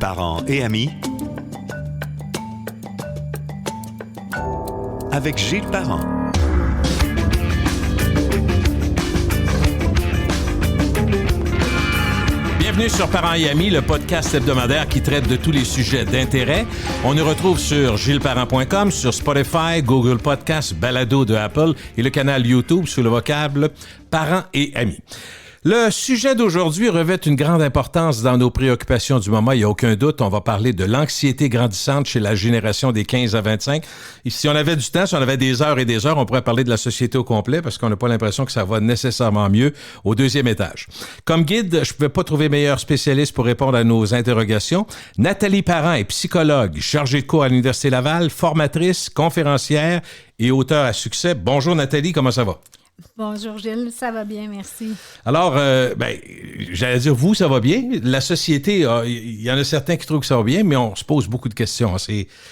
Parents et amis avec Gilles Parent. Bienvenue sur Parents et amis, le podcast hebdomadaire qui traite de tous les sujets d'intérêt. On nous retrouve sur gillesparent.com, sur Spotify, Google Podcasts, Balado de Apple et le canal YouTube sous le vocable Parents et amis. Le sujet d'aujourd'hui revêt une grande importance dans nos préoccupations du moment. Il n'y a aucun doute, on va parler de l'anxiété grandissante chez la génération des 15 à 25. Et si on avait du temps, si on avait des heures et des heures, on pourrait parler de la société au complet parce qu'on n'a pas l'impression que ça va nécessairement mieux au deuxième étage. Comme guide, je ne pouvais pas trouver meilleur spécialiste pour répondre à nos interrogations. Nathalie Parent est psychologue, chargée de cours à l'Université Laval, formatrice, conférencière et auteure à succès. Bonjour Nathalie, comment ça va? Bonjour Gilles, ça va bien, merci. Alors, j'allais dire, vous, ça va bien. La société, il y en a certains qui trouvent que ça va bien, mais on se pose beaucoup de questions.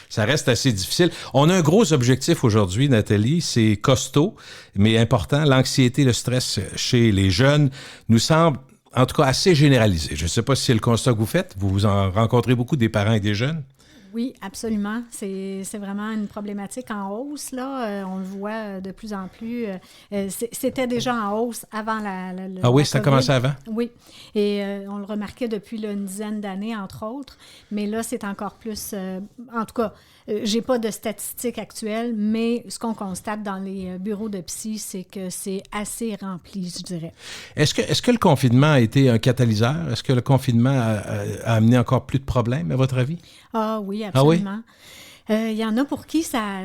Ça reste assez difficile. On a un gros objectif aujourd'hui, Nathalie, c'est costaud, mais important. L'anxiété, le stress chez les jeunes nous semble, en tout cas, assez généralisé. Je ne sais pas si c'est le constat que vous faites. Vous en rencontrez beaucoup des parents et des jeunes? Oui, absolument. C'est vraiment une problématique en hausse, là. On le voit de plus en plus. C'était déjà en hausse avant la Ah oui, la ça a COVID. commencé avant? Oui. Et on le remarquait depuis une dizaine d'années, entre autres. Mais là, c'est encore plus... en tout cas, j'ai pas de statistiques actuelles, mais ce qu'on constate dans les bureaux de psy, c'est que c'est assez rempli, je dirais. Est-ce que le confinement a été un catalyseur? Est-ce que le confinement a amené encore plus de problèmes, à votre avis? Ah oui, absolument. Ah oui? Il y en a pour qui ça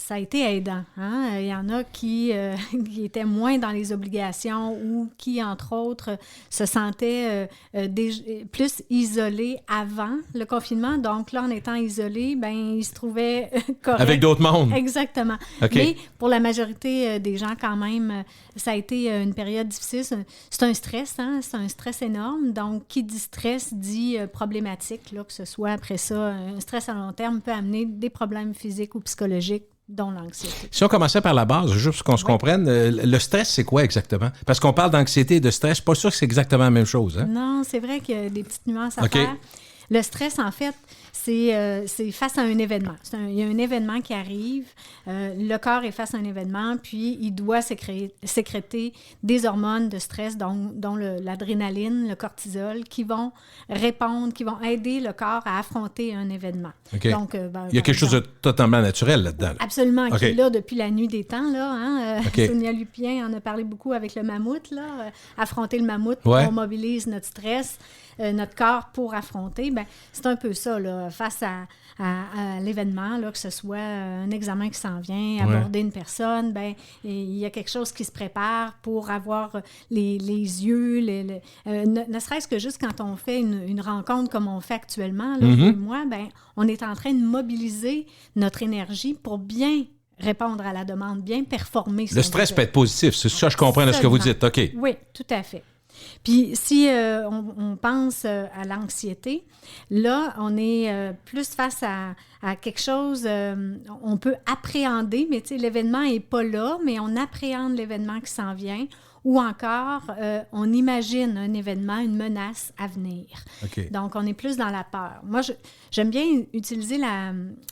a été aidant. Hein? Il y en a qui étaient moins dans les obligations ou qui, entre autres, se sentaient plus isolés avant le confinement. Donc là, en étant isolés, ben ils se trouvaient corrects. Avec d'autres mondes? Exactement. OK. Mais pour la majorité des gens, quand même, ça a été une période difficile. C'est un stress, hein? C'est un stress énorme. Donc, qui dit stress dit problématique, là, que ce soit après ça, un stress à long terme peut amener des problèmes physiques ou psychologiques, dont l'anxiété. Si on commençait par la base, juste pour qu'on se comprenne, le stress, c'est quoi exactement? Parce qu'on parle d'anxiété et de stress, je suis pas sûr que c'est exactement la même chose. Hein? Non, c'est vrai qu'il y a des petites nuances à faire. Le stress, en fait, c'est face à un événement. Il y a un événement qui arrive, le corps est face à un événement, puis il doit sécréter des hormones de stress, dont l'adrénaline, le cortisol, qui vont répondre, qui vont aider le corps à affronter un événement. Okay. Donc, il y a quelque chose de totalement naturel là-dedans. Là. Absolument, qui est là depuis la nuit des temps. Là, hein? Okay. Sonia Lupien en a parlé beaucoup avec le mammouth. Là, affronter le mammouth, on mobilise notre stress, notre corps pour affronter. Ben, c'est un peu ça, là, face à l'événement, là, que ce soit un examen qui s'en vient, aborder une personne, ben, il y a quelque chose qui se prépare pour avoir les yeux, ne serait-ce que juste quand on fait une rencontre comme on fait actuellement, là, vous et moi, ben, on est en train de mobiliser notre énergie pour bien répondre à la demande, bien performer. Le stress peut être positif, c'est ça, je comprends de ce que vous dites. OK. Oui, tout à fait. Puis si on pense à l'anxiété, là, on est plus face à quelque chose, on peut appréhender, mais tu sais, l'événement n'est pas là, mais on appréhende l'événement qui s'en vient, ou encore, on imagine un événement, une menace à venir. Okay. Donc, on est plus dans la peur. Moi, j'aime bien utiliser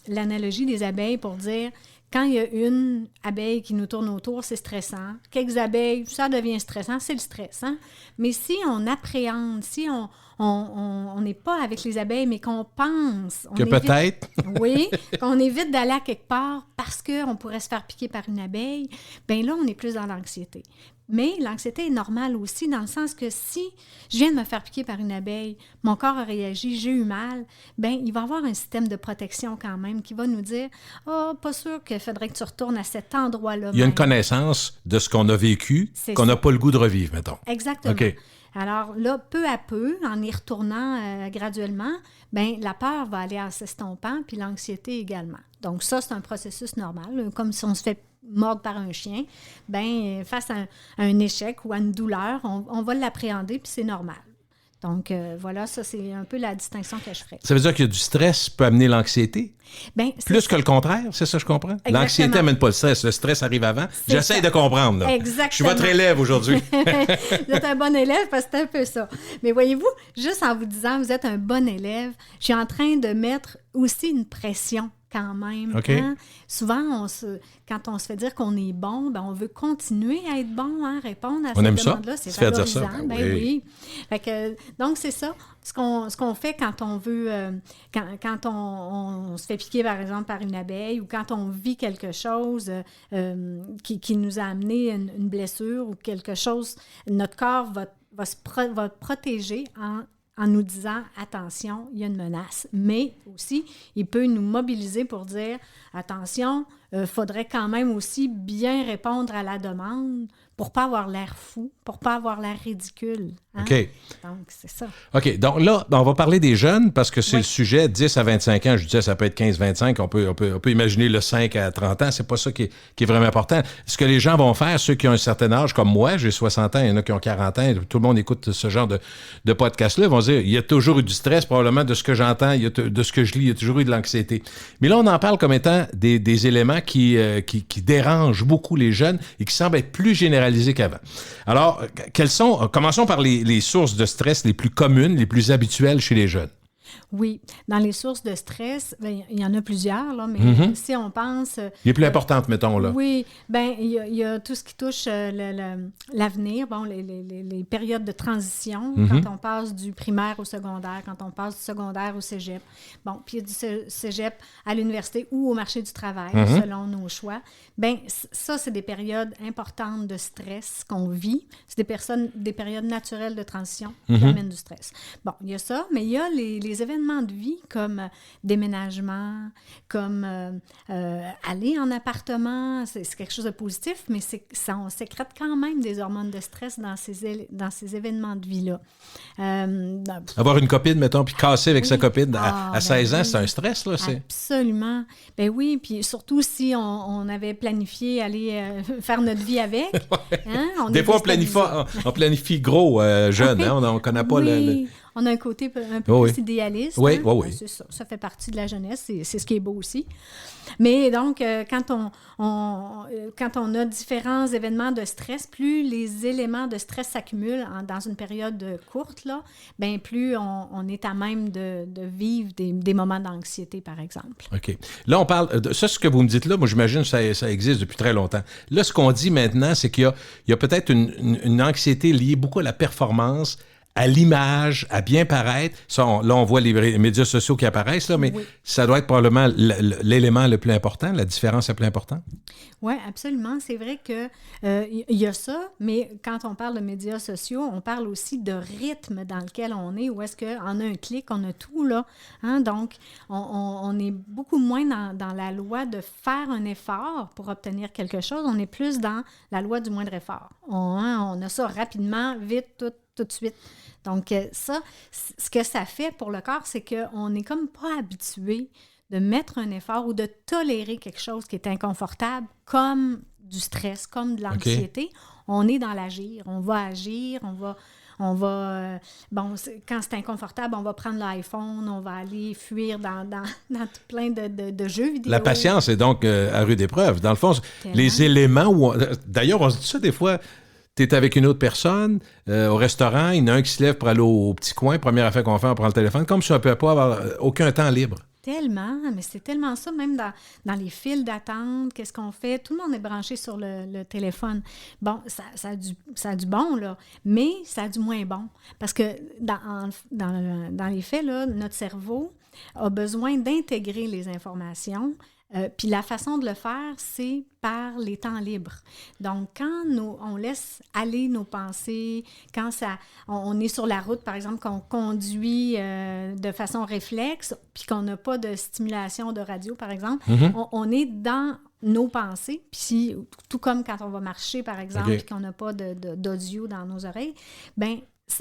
l'analogie des abeilles pour dire... Quand il y a une abeille qui nous tourne autour, c'est stressant. Quelques abeilles, ça devient stressant, c'est le stress. Hein? Mais si on appréhende, si on n'est pas avec les abeilles, mais qu'on pense... Que peut-être. Oui, qu'on évite d'aller à quelque part parce qu'on pourrait se faire piquer par une abeille, bien là, on est plus dans l'anxiété. Mais l'anxiété est normale aussi, dans le sens que si je viens de me faire piquer par une abeille, mon corps a réagi, j'ai eu mal, bien, il va y avoir un système de protection quand même qui va nous dire « Ah, pas sûr qu'il faudrait que tu retournes à cet endroit-là. » Il y a une connaissance de ce qu'on a vécu, qu'on n'a pas le goût de revivre, mettons. Exactement. Okay. Alors là, peu à peu, en y retournant graduellement, bien, la peur va aller en s'estompant, puis l'anxiété également. Donc ça, c'est un processus normal, comme si on se fait mordre par un chien, bien, face à un échec ou à une douleur, on va l'appréhender, puis c'est normal. Donc, voilà, ça, c'est un peu la distinction que je ferais. Ça veut dire que du stress peut amener l'anxiété? Bien, plus que le contraire, c'est ça que je comprends? Exactement. L'anxiété n'amène pas le stress. Le stress arrive avant. J'essaie de comprendre. Là. Exactement. Je suis votre élève aujourd'hui. Vous êtes un bon élève parce que c'est un peu ça. Mais voyez-vous, juste en vous disant vous êtes un bon élève, je suis en train de mettre aussi une pression quand même. Okay. Hein? Souvent, quand on se fait dire qu'on est bon, ben on veut continuer à être bon, hein, répondre à cette demande-là. C'est valorisant. Dire ça. Ben oui. Fait que, donc, c'est ça. Ce qu'on fait quand on veut, quand on se fait piquer, par exemple, par une abeille ou quand on vit quelque chose qui nous a amené une blessure ou quelque chose, notre corps va protéger en nous disant « Attention, il y a une menace ». Mais aussi, il peut nous mobiliser pour dire « Attention, faudrait quand même aussi bien répondre à la demande pour ne pas avoir l'air fou, pour ne pas avoir l'air ridicule. Hein? » OK. Donc, c'est ça. OK. Donc là, on va parler des jeunes parce que c'est le sujet 10 à 25 ans. Je disais, ça peut être 15-25. On peut imaginer le 5 à 30 ans. C'est pas ça qui est vraiment important. Ce que les gens vont faire, ceux qui ont un certain âge, comme moi, j'ai 60 ans, il y en a qui ont 40 ans, tout le monde écoute ce genre de podcast-là, ils vont dire, il y a toujours eu du stress, probablement, de ce que j'entends, de ce que je lis, il y a toujours eu de l'anxiété. Mais là, on en parle comme étant des éléments qui dérangent beaucoup les jeunes et qui semblent être plus généralisés qu'avant. Alors, commençons par les sources de stress les plus communes, les plus habituelles chez les jeunes. Oui. Dans les sources de stress, bien, il y en a plusieurs, là, mais si on pense... les plus importantes, mettons, là. Oui. Bien, il y a tout ce qui touche l'avenir, bon, les périodes de transition, quand on passe du primaire au secondaire, quand on passe du secondaire au cégep. Bon, puis du cégep à l'université ou au marché du travail, selon nos choix. Bien, ça, c'est des périodes importantes de stress qu'on vit. C'est des périodes naturelles de transition qui amènent du stress. Bon, il y a ça, mais il y a les événements de vie comme déménagement, comme aller en appartement, c'est quelque chose de positif, mais on sécrète quand même des hormones de stress dans ces événements de vie-là. Avoir une copine, mettons, puis casser avec sa copine à 16 ans, c'est un stress, là? Absolument. Ben oui, puis surtout si on avait planifié aller faire notre vie avec. Hein, des fois, on planifie gros jeune, hein? On ne connaît pas On a un côté un peu plus idéaliste. Oui, hein? oui. C'est ça. Ça fait partie de la jeunesse. C'est ce qui est beau aussi. Mais donc, quand on a différents événements de stress, plus les éléments de stress s'accumulent dans une période courte, là, bien, plus on est à même de vivre des moments d'anxiété, par exemple. OK. Là, on parle de ça, ce que vous me dites là, moi, j'imagine que ça existe depuis très longtemps. Là, ce qu'on dit maintenant, c'est qu'il y a peut-être une anxiété liée beaucoup à la performance, à l'image, à bien paraître. Ça, là, on voit les médias sociaux qui apparaissent, là, mais ça doit être probablement l'élément le plus important, la différence la plus importante. Oui, absolument. C'est vrai qu'il y a ça, mais quand on parle de médias sociaux, on parle aussi de rythme dans lequel on est, où est-ce qu'en un clic, on a tout, là. Hein? Donc, on est beaucoup moins dans la loi de faire un effort pour obtenir quelque chose. On est plus dans la loi du moindre effort. On a ça rapidement, vite, tout de suite. Donc, ça, ce que ça fait pour le corps, c'est qu'on n'est comme pas habitué de mettre un effort ou de tolérer quelque chose qui est inconfortable, comme du stress, comme de l'anxiété. On est dans l'agir. On va agir, on va quand c'est inconfortable, on va prendre l'iPhone, on va aller fuir dans plein de jeux vidéo. La patience est donc à rude épreuve. Dans le fond, les éléments d'ailleurs, on se dit ça des fois. Tu es avec une autre personne au restaurant, il y en a un qui se lève pour aller au petit coin, première affaire qu'on fait, on prend le téléphone, comme si on ne peut pas avoir aucun temps libre. Tellement, mais c'est tellement ça, même dans les files d'attente, qu'est-ce qu'on fait? Tout le monde est branché sur le téléphone. Bon, ça a du bon, là, mais ça a du moins bon. Parce que dans les faits, là, notre cerveau a besoin d'intégrer les informations. Puis la façon de le faire, c'est par les temps libres. Donc, quand on laisse aller nos pensées, quand on est sur la route, par exemple, qu'on conduit de façon réflexe, puis qu'on n'a pas de stimulation de radio, par exemple, on est dans nos pensées, puis tout comme quand on va marcher, par exemple, puis qu'on n'a pas d'audio dans nos oreilles, bien,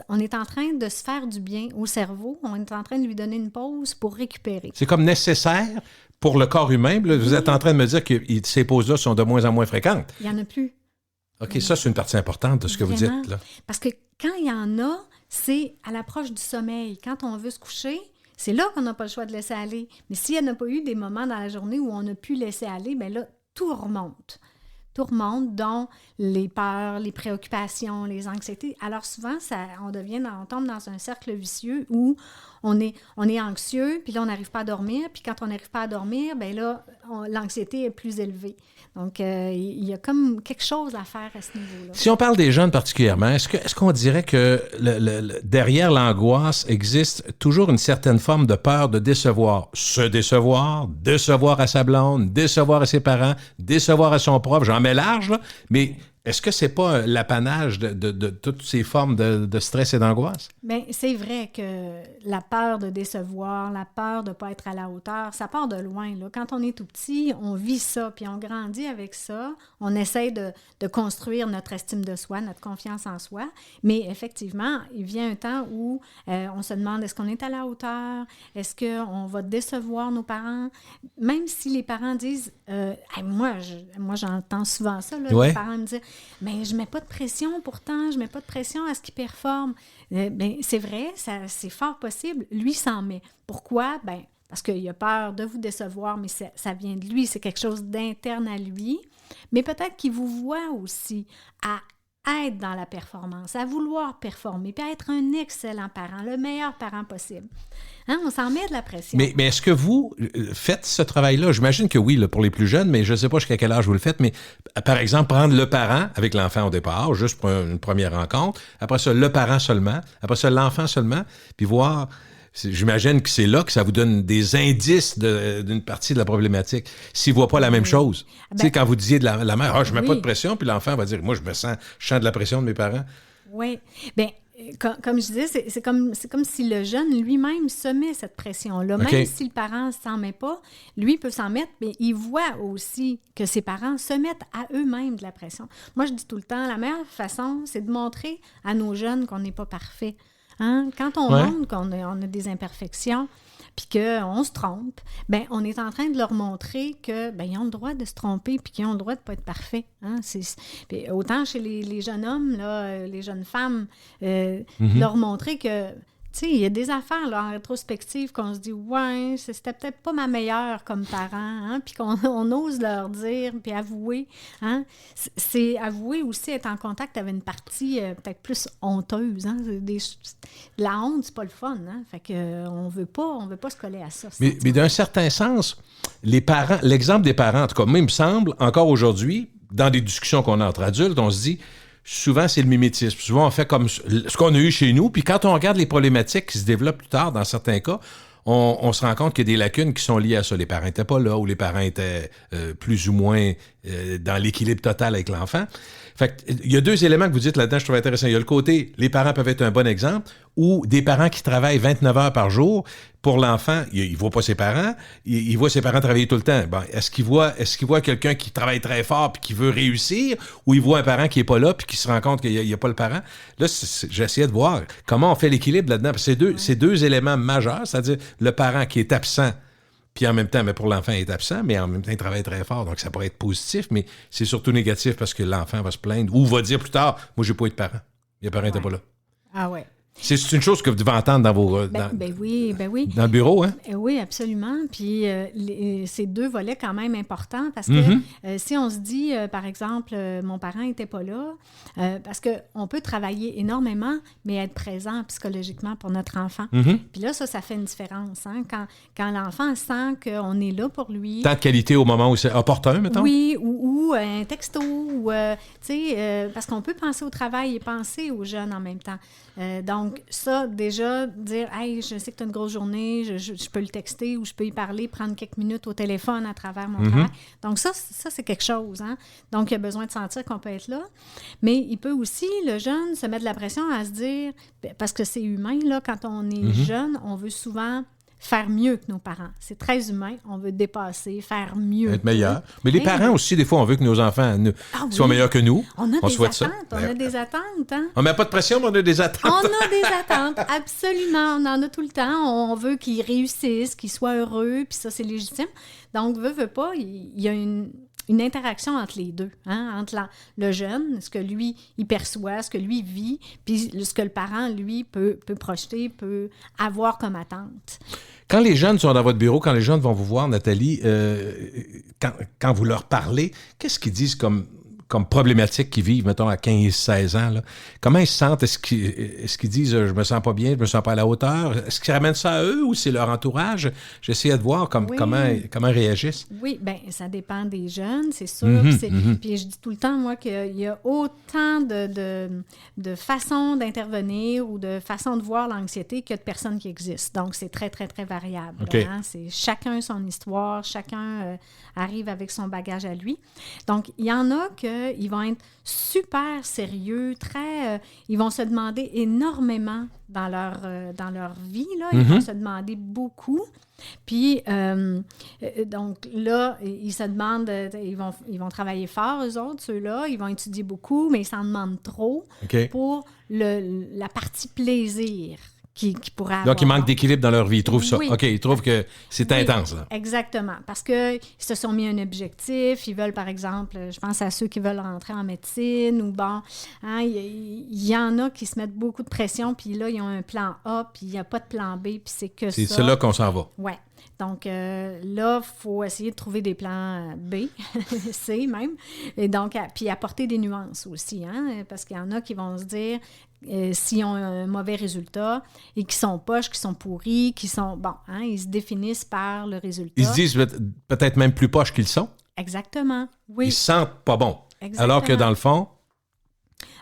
on est en train de se faire du bien au cerveau, on est en train de lui donner une pause pour récupérer. C'est comme nécessaire pour le corps humain. Là, vous êtes en train de me dire que ces pauses-là sont de moins en moins fréquentes. Il n'y en a plus. OK, ça, c'est une partie importante de ce que vous Vraiment. dites, là. Parce que quand il y en a, c'est à l'approche du sommeil. Quand on veut se coucher, c'est là qu'on n'a pas le choix de laisser aller. Mais s'il n'y en a pas eu des moments dans la journée où on a pu laisser aller, bien là, tout remonte. Tout remonte, dont les peurs, les préoccupations, les anxiétés. Alors souvent, on tombe dans un cercle vicieux où on est anxieux, puis là, on n'arrive pas à dormir. Puis quand on n'arrive pas à dormir, bien là, l'anxiété est plus élevée. Donc, il y a comme quelque chose à faire à ce niveau-là. Si on parle des jeunes particulièrement, est-ce qu'on dirait que derrière l'angoisse existe toujours une certaine forme de peur de décevoir? Se décevoir, décevoir à sa blonde, décevoir à ses parents, décevoir à son prof, j'en mets large, là, mais est-ce que c'est pas l'apanage de toutes ces formes de stress et d'angoisse? Bien, c'est vrai que la peur de décevoir, la peur de ne pas être à la hauteur, ça part de loin, là. Quand on est tout petit, on vit ça, puis on grandit avec ça. On essaie de construire notre estime de soi, notre confiance en soi. Mais effectivement, il vient un temps où on se demande, est-ce qu'on est à la hauteur? Est-ce qu'on va décevoir nos parents? Même si les parents disent, hey, moi, j'entends souvent ça, là, ouais. Les parents me disent, mais je ne mets pas de pression pourtant, je ne mets pas de pression à ce qu'il performe. Bien, c'est vrai, c'est fort possible. Lui s'en met. Pourquoi? Bien, parce qu'il a peur de vous décevoir, mais ça vient de lui, c'est quelque chose d'interne à lui. Mais peut-être qu'il vous voit aussi à être dans la performance, à vouloir performer, puis à être un excellent parent, le meilleur parent possible. Hein? On s'en met de la pression. Mais est-ce que vous faites ce travail-là? J'imagine que oui, là, pour les plus jeunes, mais je ne sais pas jusqu'à quel âge vous le faites, mais par exemple, prendre le parent avec l'enfant au départ, juste pour une première rencontre, après ça, le parent seulement, après ça, l'enfant seulement, puis voir... J'imagine que c'est là que ça vous donne des indices d'une partie de la problématique. S'il ne voit pas la même chose. Tu sais, quand vous disiez de la mère, je ne mets pas de pression, puis l'enfant va dire, moi, je sens de la pression de mes parents. Oui. Bien, comme je disais, c'est comme si le jeune lui-même se met cette pression-là. Okay. Même si le parent ne s'en met pas, lui peut s'en mettre, mais il voit aussi que ses parents se mettent à eux-mêmes de la pression. Moi, je dis tout le temps, la meilleure façon, c'est de montrer à nos jeunes qu'on n'est pas parfait. Hein? Quand on montre qu'on a des imperfections puis qu'on se trompe, bien, on est en train de leur montrer que bien, ils ont le droit de se tromper puis qu'ils ont le droit de ne pas être parfaits. Hein? Puis autant chez les jeunes hommes, là, les jeunes femmes, leur montrer que tu sais, il y a des affaires là, en rétrospective qu'on se dit « Ouais, c'était peut-être pas ma meilleure comme parent. Hein? » Puis qu'on ose leur dire, puis avouer. Hein? C'est avouer aussi être en contact avec une partie peut-être plus honteuse. Hein? La honte, c'est pas le fun. Hein? Fait qu'on veut pas se coller à ça. Mais d'un certain sens, les parents, l'exemple des parents, en tout cas, moi, il me semble, encore aujourd'hui, dans des discussions qu'on a entre adultes, on se dit... Souvent, c'est le mimétisme. Souvent, on fait comme ce qu'on a eu chez nous. Puis quand on regarde les problématiques qui se développent plus tard, dans certains cas, on se rend compte qu'il y a des lacunes qui sont liées à ça. Les parents n'étaient pas là ou les parents étaient plus ou moins dans l'équilibre total avec l'enfant. Fait que, il y a deux éléments que vous dites là-dedans, je trouve intéressant. Il y a le côté, les parents peuvent être un bon exemple, ou des parents qui travaillent 29 heures par jour. Pour l'enfant, il ne voit pas ses parents, il voit ses parents travailler tout le temps. Bon, est-ce qu'il voit quelqu'un qui travaille très fort puis qui veut réussir, ou il voit un parent qui n'est pas là puis qui se rend compte qu'il n'y a pas le parent? Là, j'essayais de voir comment on fait l'équilibre là-dedans. Parce que c'est deux éléments majeurs, c'est-à-dire le parent qui est absent, puis en même temps, mais pour l'enfant, il est absent, mais en même temps, il travaille très fort. Donc, ça pourrait être positif, mais c'est surtout négatif parce que l'enfant va se plaindre ou va dire plus tard, moi, je n'ai pas eu de parent. Mes parents n'étaient pas là. Ah ouais. C'est une chose que vous devez entendre dans vos... Ben oui. Dans le bureau, hein? Oui, absolument. Puis c'est deux volets quand même importants parce que si on se dit, par exemple, mon parent n'était pas là, parce qu'on peut travailler énormément, mais être présent psychologiquement pour notre enfant. Puis là, ça fait une différence. Hein? Quand l'enfant sent qu'on est là pour lui... Temps de qualité au moment où c'est opportun, mettons? Oui, ou un texto, ou, tu sais, parce qu'on peut penser au travail et penser aux jeunes en même temps. Donc, ça, déjà, dire « Hey, je sais que tu as une grosse journée, je peux le texter ou je peux y parler, prendre quelques minutes au téléphone à travers mon travail. » Donc, ça, c'est quelque chose. Hein? Donc, il a besoin de sentir qu'on peut être là. Mais il peut aussi, le jeune, se mettre de la pression à se dire, parce que c'est humain, là, quand on est jeune, on veut souvent faire mieux que nos parents. C'est très humain. On veut dépasser, faire mieux. Être meilleur. Mais les parents aussi, des fois, on veut que nos enfants soient meilleurs que nous. On a des attentes. Ça. On a des attentes. Hein? On ne met pas de pression, mais on a des attentes. On a des attentes, absolument. On en a tout le temps. On veut qu'ils réussissent, qu'ils soient heureux, puis ça, c'est légitime. Donc, veut pas, il y a une interaction entre les deux, hein, entre le jeune, ce que lui, il perçoit, ce que lui vit, puis ce que le parent, lui, peut projeter, peut avoir comme attente. Quand les jeunes sont dans votre bureau, quand les jeunes vont vous voir, Nathalie, quand vous leur parlez, qu'est-ce qu'ils disent comme problématique qu'ils vivent, mettons, à 15-16 ans? Là? Comment ils se sentent? Est-ce qu'ils disent « je me sens pas bien, je me sens pas à la hauteur ». Est-ce qu'ils ramènent ça à eux ou c'est leur entourage? J'essayais de voir comment ils réagissent. Oui, bien, ça dépend des jeunes, c'est sûr. Puis je dis tout le temps, moi, qu'il y a autant de façons d'intervenir ou de façons de voir l'anxiété qu'il y a de personnes qui existent. Donc, c'est très, très, très variable. Okay. Hein? C'est chacun son histoire, chacun arrive avec son bagage à lui. Donc, il y en a qu'ils vont être super sérieux, ils vont se demander énormément dans leur vie, là. Ils vont se demander beaucoup. Puis, donc là, ils se demandent, ils vont travailler fort, eux autres, ceux-là, ils vont étudier beaucoup, mais ils s'en demandent trop pour la partie plaisir qui pourrait avoir. Donc, il manque d'équilibre dans leur vie, ils trouvent ça. Oui. OK, ils trouvent que c'est intense, là. Exactement, parce qu'ils se sont mis un objectif, ils veulent, par exemple, je pense à ceux qui veulent rentrer en médecine, ou bon, hein, il y en a qui se mettent beaucoup de pression, puis là, ils ont un plan A, puis il n'y a pas de plan B, puis c'est que ça. C'est là qu'on s'en va. Oui. Donc là, il faut essayer de trouver des plans B, C même, et donc, puis apporter des nuances aussi, hein, parce qu'il y en a qui vont se dire, s'ils ont un mauvais résultat et qui sont poches, qui sont pourris, qui sont, bon, hein, ils se définissent par le résultat. Ils se disent peut-être même plus poches qu'ils sont. Exactement, oui. Ils se sentent pas bons. Exactement. Alors que dans le fond...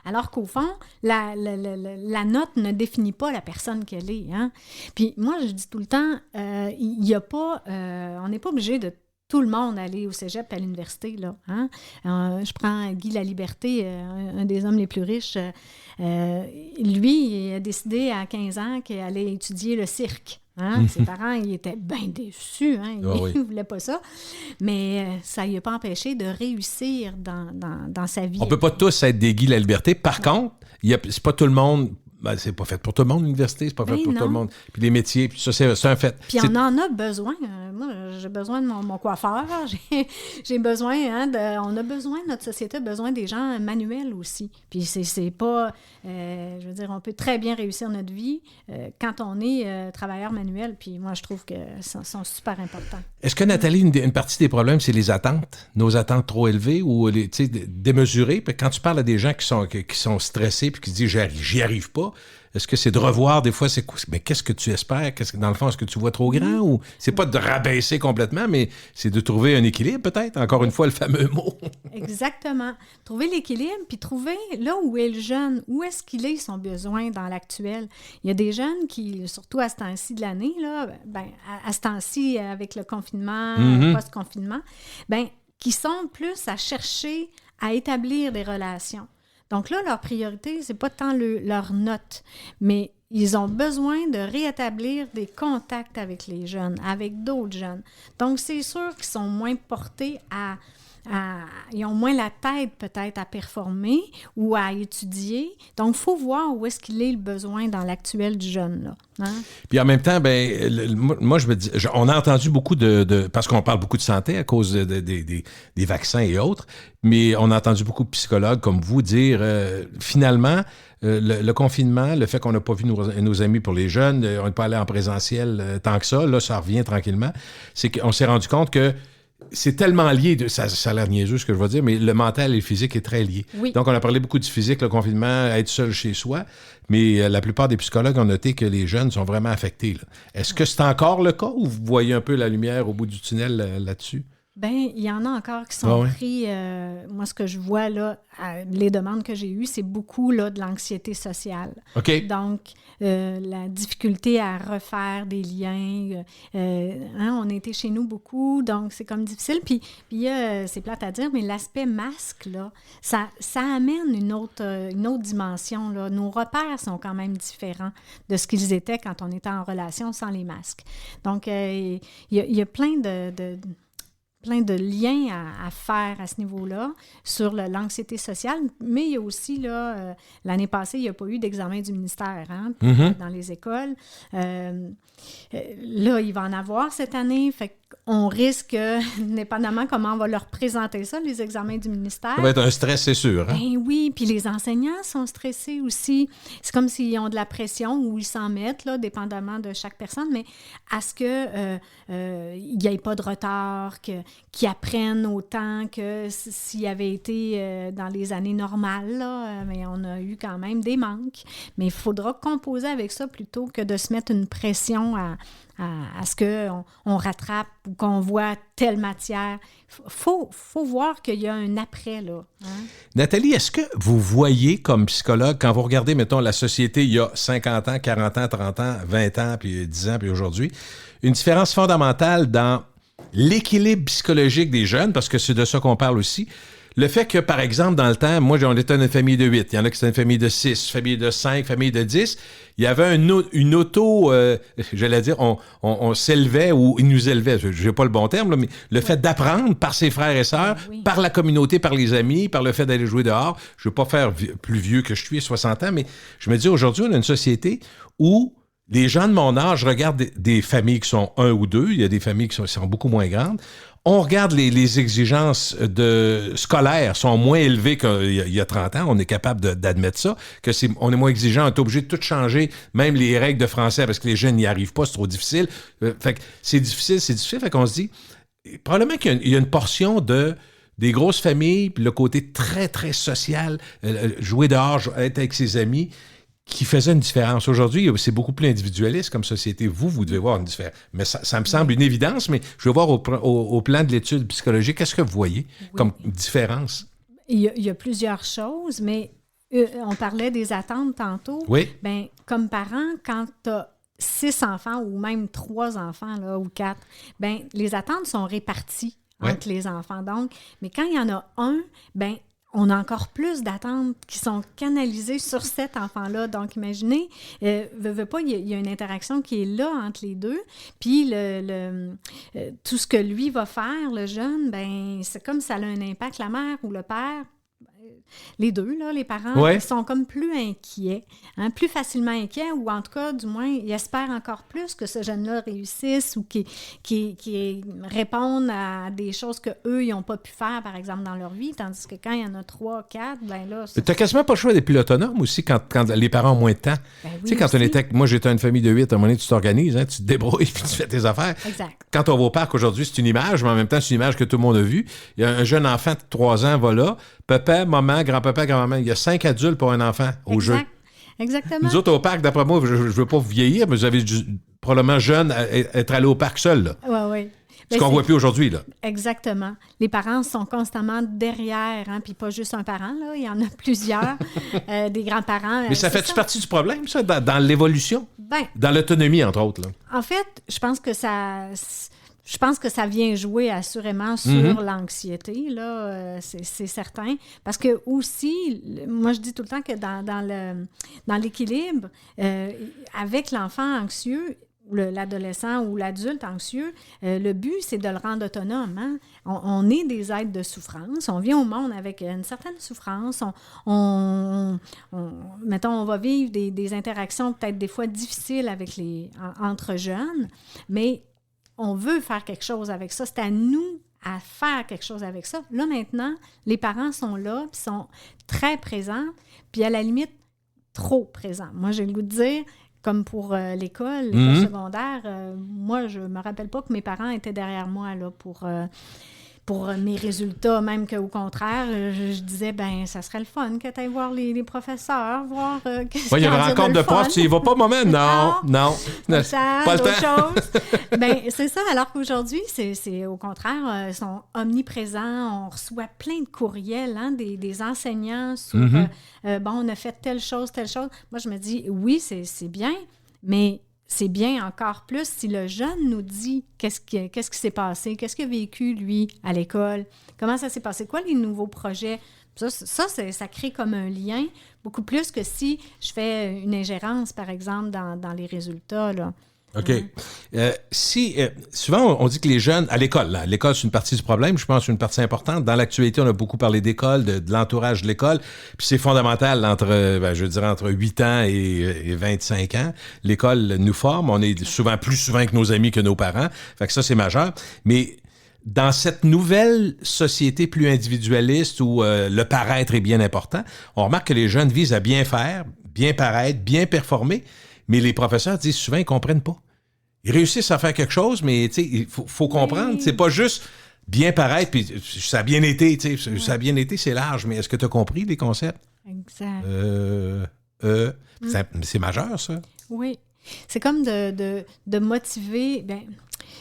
Alors qu'au fond, la note ne définit pas la personne qu'elle est. Hein? Puis moi, je dis tout le temps, il y a pas, on n'est pas obligé de tout le monde aller au cégep à l'université. Là, hein? Je prends Guy Laliberté, un des hommes les plus riches. Lui, il a décidé à 15 ans qu'il allait étudier le cirque. Hein? Ses parents, ils étaient bien déçus. Hein? Ils ne voulaient pas ça. Mais ça ne lui a pas empêché de réussir dans sa vie. On ne peut pas tous être des Guy Laliberté. Par contre, c'est pas tout le monde... Ben, c'est pas fait pour tout le monde, l'université, c'est pas fait pour tout le monde. Puis les métiers, puis ça, c'est un fait. Puis on en a besoin. Moi, j'ai besoin de mon coiffeur. J'ai besoin, on a besoin, notre société a besoin des gens manuels aussi. Puis c'est pas, je veux dire, on peut très bien réussir notre vie quand on est travailleur manuel. Puis moi, je trouve que ça sont super importants. Est-ce que, Nathalie, une partie des problèmes, c'est les attentes? Nos attentes trop élevées ou démesurées? Puis quand tu parles à des gens qui sont stressés puis qui se disent « j'y arrive pas », est-ce que c'est de revoir des fois, mais qu'est-ce que tu espères? Dans le fond, est-ce que tu vois trop grand? Ou c'est pas de rabaisser complètement, mais c'est de trouver un équilibre peut-être? Encore une fois, le fameux mot. Exactement. Trouver l'équilibre, puis trouver là où est le jeune, où est-ce qu'il est son besoin dans l'actuel. Il y a des jeunes qui, surtout à ce temps-ci de l'année, là, à ce temps-ci avec le confinement, post-confinement, qui sont plus à chercher à établir des relations. Donc là, leur priorité, c'est pas tant leur note, mais ils ont besoin de réétablir des contacts avec les jeunes, avec d'autres jeunes. Donc, c'est sûr qu'ils sont moins portés ils ont moins la tête peut-être à performer ou à étudier. Donc, il faut voir où est-ce qu'il est le besoin dans l'actuel du jeune, là. Hein? Puis en même temps, moi, je me dis, on a entendu beaucoup parce qu'on parle beaucoup de santé à cause des vaccins et autres, mais on a entendu beaucoup de psychologues comme vous dire, finalement, le confinement, le fait qu'on n'a pas vu nos amis pour les jeunes, on n'est pas allé en présentiel tant que ça, là, ça revient tranquillement, c'est qu'on s'est rendu compte que c'est tellement lié, ça a l'air niaiseux ce que je veux dire, mais le mental et le physique est très lié. Oui. Donc, on a parlé beaucoup du physique, le confinement, être seul chez soi, mais la plupart des psychologues ont noté que les jeunes sont vraiment affectés. Là. Est-ce que c'est encore le cas ou vous voyez un peu la lumière au bout du tunnel là-dessus? Bien, il y en a encore qui sont pris. Moi, ce que je vois, là, les demandes que j'ai eues, c'est beaucoup là, de l'anxiété sociale. OK. Donc, la difficulté à refaire des liens. On a été chez nous beaucoup, donc c'est comme difficile. Puis c'est plate à dire, mais l'aspect masque, là, ça amène une autre dimension. Là. Nos repères sont quand même différents de ce qu'ils étaient quand on était en relation sans les masques. Donc, il y a plein de liens à faire à ce niveau-là sur l'anxiété sociale, mais il y a aussi, là, l'année passée, il n'y a pas eu d'examen du ministère dans les écoles. Là, il va en avoir cette année, fait on risque, dépendamment comment on va leur présenter ça, les examens du ministère. Ça va être un stress, c'est sûr. Hein? Ben oui, puis les enseignants sont stressés aussi. C'est comme s'ils ont de la pression ou ils s'en mettent, là, dépendamment de chaque personne, mais à ce que il n'y ait pas de retard, qu'ils apprennent autant que s'ils avaient été dans les années normales, là, mais on a eu quand même des manques. Mais il faudra composer avec ça plutôt que de se mettre une pression à ce qu'on rattrape ou qu'on voit telle matière. Faut voir qu'il y a un après, là. Hein? Nathalie, est-ce que vous voyez comme psychologue, quand vous regardez, mettons, la société il y a 50 ans, 40 ans, 30 ans, 20 ans, puis 10 ans, puis aujourd'hui, une différence fondamentale dans l'équilibre psychologique des jeunes, parce que c'est de ça qu'on parle aussi. Le fait que, par exemple, dans le temps, moi, on était une famille de 8. Il y en a qui étaient une famille de 6, famille de 5, famille de 10. Il y avait une auto, j'allais dire, on s'élevait ou il nous élevait. Je n'ai pas le bon terme, là, mais le fait d'apprendre par ses frères et sœurs, par la communauté, par les amis, par le fait d'aller jouer dehors. Je ne veux pas faire plus vieux que je suis, 60 ans, mais je me dis, aujourd'hui, on a une société où les gens de mon âge regardent des familles qui sont 1 ou 2. Il y a des familles qui sont beaucoup moins grandes. On regarde les exigences scolaires sont moins élevées qu'il y a 30 ans. On est capable d'admettre ça, on est moins exigeant. On est obligé de tout changer, même les règles de français, parce que les jeunes n'y arrivent pas, c'est trop difficile. Fait que c'est difficile. Fait qu'on se dit, probablement qu'il y a une portion des grosses familles, puis le côté très, très social, jouer dehors, être avec ses amis, qui faisait une différence. Aujourd'hui, c'est beaucoup plus individualiste comme société. Vous devez voir une différence. Mais ça me semble une évidence, mais je veux voir au plan de l'étude psychologique, qu'est-ce que vous voyez comme différence? Il y a plusieurs choses, mais on parlait des attentes tantôt. Oui. Bien, comme parent, quand tu as 6 enfants ou même 3 enfants là, ou 4, bien, les attentes sont réparties entre les enfants. Donc, mais quand il y en a un, bien, on a encore plus d'attentes qui sont canalisées sur cet enfant-là. Donc, imaginez, veut pas, il y a une interaction qui est là entre les deux. Puis, tout ce que lui va faire, le jeune, ben c'est comme ça a un impact. La mère ou le père, les deux, là, les parents, ils sont comme plus inquiets, hein, plus facilement inquiets, ou en tout cas, du moins, ils espèrent encore plus que ce jeune-là réussisse ou qu'il réponde à des choses qu'eux, ils n'ont pas pu faire, par exemple, dans leur vie, tandis que quand il y en a 3, 4, ben là... Tu n'as quasiment pas le choix d'être plus autonome aussi quand les parents ont moins de temps. Ben oui, tu sais, quand moi, j'étais une famille de 8, à un moment donné, tu t'organises, hein, tu te débrouilles, puis tu fais tes affaires. Exact. Quand on va au parc aujourd'hui, c'est une image, mais en même temps, c'est une image que tout le monde a vue. Il y a un jeune enfant de 3 ans, va là, papa, maman, grand-papa, grand-maman. Il y a 5 adultes pour un enfant au jeu. Exactement. Nous autres, au parc, d'après moi, je ne veux pas vous vieillir, mais vous avez probablement jeune être allé au parc seul. Là. Oui. Ce qu'on ne voit plus aujourd'hui. Là. Exactement. Les parents sont constamment derrière, hein, puis pas juste un parent, là, il y en a plusieurs, des grands-parents. Mais ça fait partie du problème, ça, dans l'évolution? Ben, dans l'autonomie, entre autres. Là. En fait, je pense que ça vient jouer assurément sur l'anxiété, là, c'est certain. Parce que aussi, moi je dis tout le temps que dans l'équilibre, avec l'enfant anxieux, l'adolescent ou l'adulte anxieux, le but, c'est de le rendre autonome. Hein? On est des êtres de souffrance. On vient au monde avec une certaine souffrance. Mettons, on va vivre des interactions peut-être des fois difficiles entre jeunes, mais on veut faire quelque chose avec ça. C'est à nous à faire quelque chose avec ça. Là, maintenant, les parents sont là, puis sont très présents, puis à la limite, trop présents. Moi, j'ai le goût de dire... Comme pour l'école secondaire, moi, je me rappelle pas que mes parents étaient derrière moi là, pour mes résultats, même qu'au contraire, je disais, ben ça serait le fun que tu ailles voir les professeurs, voir qu'est-ce qu'il y a. Il y a une rencontre de profs, tu y vas pas, maman? Non. Pas le temps. Ben, c'est ça, alors qu'aujourd'hui, c'est au contraire, ils sont omniprésents. On reçoit plein de courriels des enseignants sur, on a fait telle chose. Moi, je me dis, oui, c'est bien, mais... C'est bien encore plus si le jeune nous dit qu'est-ce qui s'est passé, qu'est-ce qu'il a vécu, lui, à l'école, comment ça s'est passé, quoi les nouveaux projets. Ça crée comme un lien, beaucoup plus que si je fais une ingérence, par exemple, dans les résultats. Là. OK. Souvent, on dit que les jeunes, à l'école, l'école, c'est une partie du problème, je pense que c'est une partie importante. Dans l'actualité, on a beaucoup parlé d'école, de l'entourage de l'école, puis c'est fondamental entre 8 ans et 25 ans. L'école nous forme, on est plus souvent que nos amis que nos parents, fait que ça, c'est majeur. Mais dans cette nouvelle société plus individualiste où le paraître est bien important, on remarque que les jeunes visent à bien faire, bien paraître, bien performer, mais les professeurs disent souvent, ils comprennent pas. Ils réussissent à faire quelque chose, mais il faut comprendre. Oui. C'est pas juste bien paraître, puis ça a bien été, ça a bien été, c'est large, mais est-ce que tu as compris les concepts? Exact. C'est majeur, ça. Oui. C'est comme de motiver,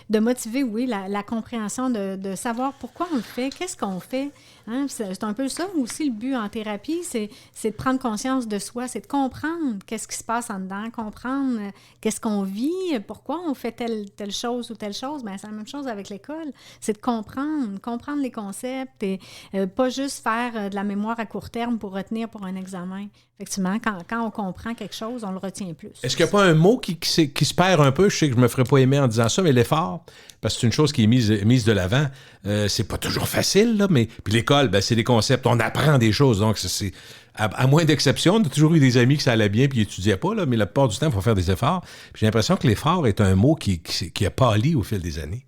de motiver, oui, la compréhension, de savoir pourquoi on le fait, qu'est-ce qu'on fait. Hein? C'est un peu ça aussi, le but en thérapie, c'est de prendre conscience de soi, c'est de comprendre qu'est-ce qui se passe en dedans, comprendre qu'est-ce qu'on vit, pourquoi on fait telle chose ou telle chose. Bien, c'est la même chose avec l'école. C'est de comprendre les concepts et pas juste faire de la mémoire à court terme pour retenir pour un examen. Effectivement, quand on comprend quelque chose, on le retient plus. Est-ce qu'il n'y a pas un mot qui se perd un peu? Je sais que je me ferais pas aimer en disant ça, mais l'effort, parce que c'est une chose qui est mise de l'avant. C'est pas toujours facile, là, mais puis l'école, c'est des concepts. On apprend des choses, donc c'est à moins d'exceptions. On a toujours eu des amis qui ça allait bien puis ils étudiaient pas, là, mais la plupart du temps, il faut faire des efforts. Puis j'ai l'impression que l'effort est un mot qui a pâli au fil des années.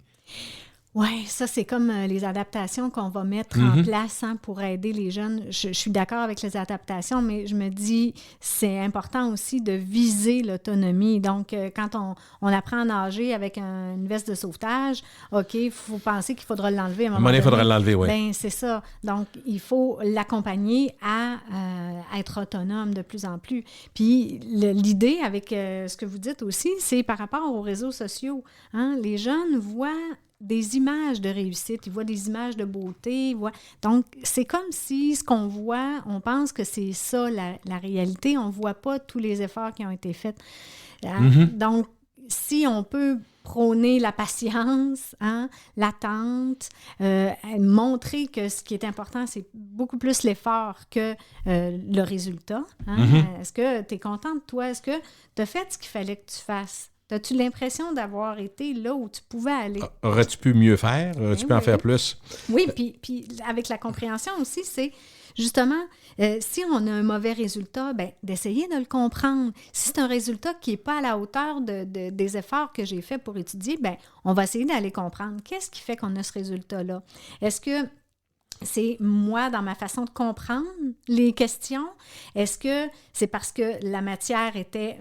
Oui, ça, c'est comme les adaptations qu'on va mettre en place pour aider les jeunes. Je suis d'accord avec les adaptations, mais je me dis, c'est important aussi de viser l'autonomie. Donc, quand on apprend à nager avec une veste de sauvetage, OK, il faut penser qu'il faudra l'enlever à un moment donné. Il faudra l'enlever, oui. Bien, c'est ça. Donc, il faut l'accompagner à être autonome de plus en plus. Puis, l'idée avec ce que vous dites aussi, c'est par rapport aux réseaux sociaux. Hein? Les jeunes voient des images de réussite, ils voient des images de beauté, donc c'est comme si ce qu'on voit, on pense que c'est ça la réalité, on ne voit pas tous les efforts qui ont été faits. Donc, si on peut prôner la patience, l'attente, montrer que ce qui est important, c'est beaucoup plus l'effort que le résultat. Est-ce que tu es contente, toi? Est-ce que tu as fait ce qu'il fallait que tu fasses? As-tu l'impression d'avoir été là où tu pouvais aller? Aurais-tu pu mieux faire? Aurais-tu pu en faire plus? Oui, puis avec la compréhension aussi, c'est justement, si on a un mauvais résultat, d'essayer de le comprendre. Si c'est un résultat qui n'est pas à la hauteur des efforts que j'ai faits pour étudier, on va essayer d'aller comprendre. Qu'est-ce qui fait qu'on a ce résultat-là? Est-ce que c'est moi, dans ma façon de comprendre les questions? Est-ce que c'est parce que la matière était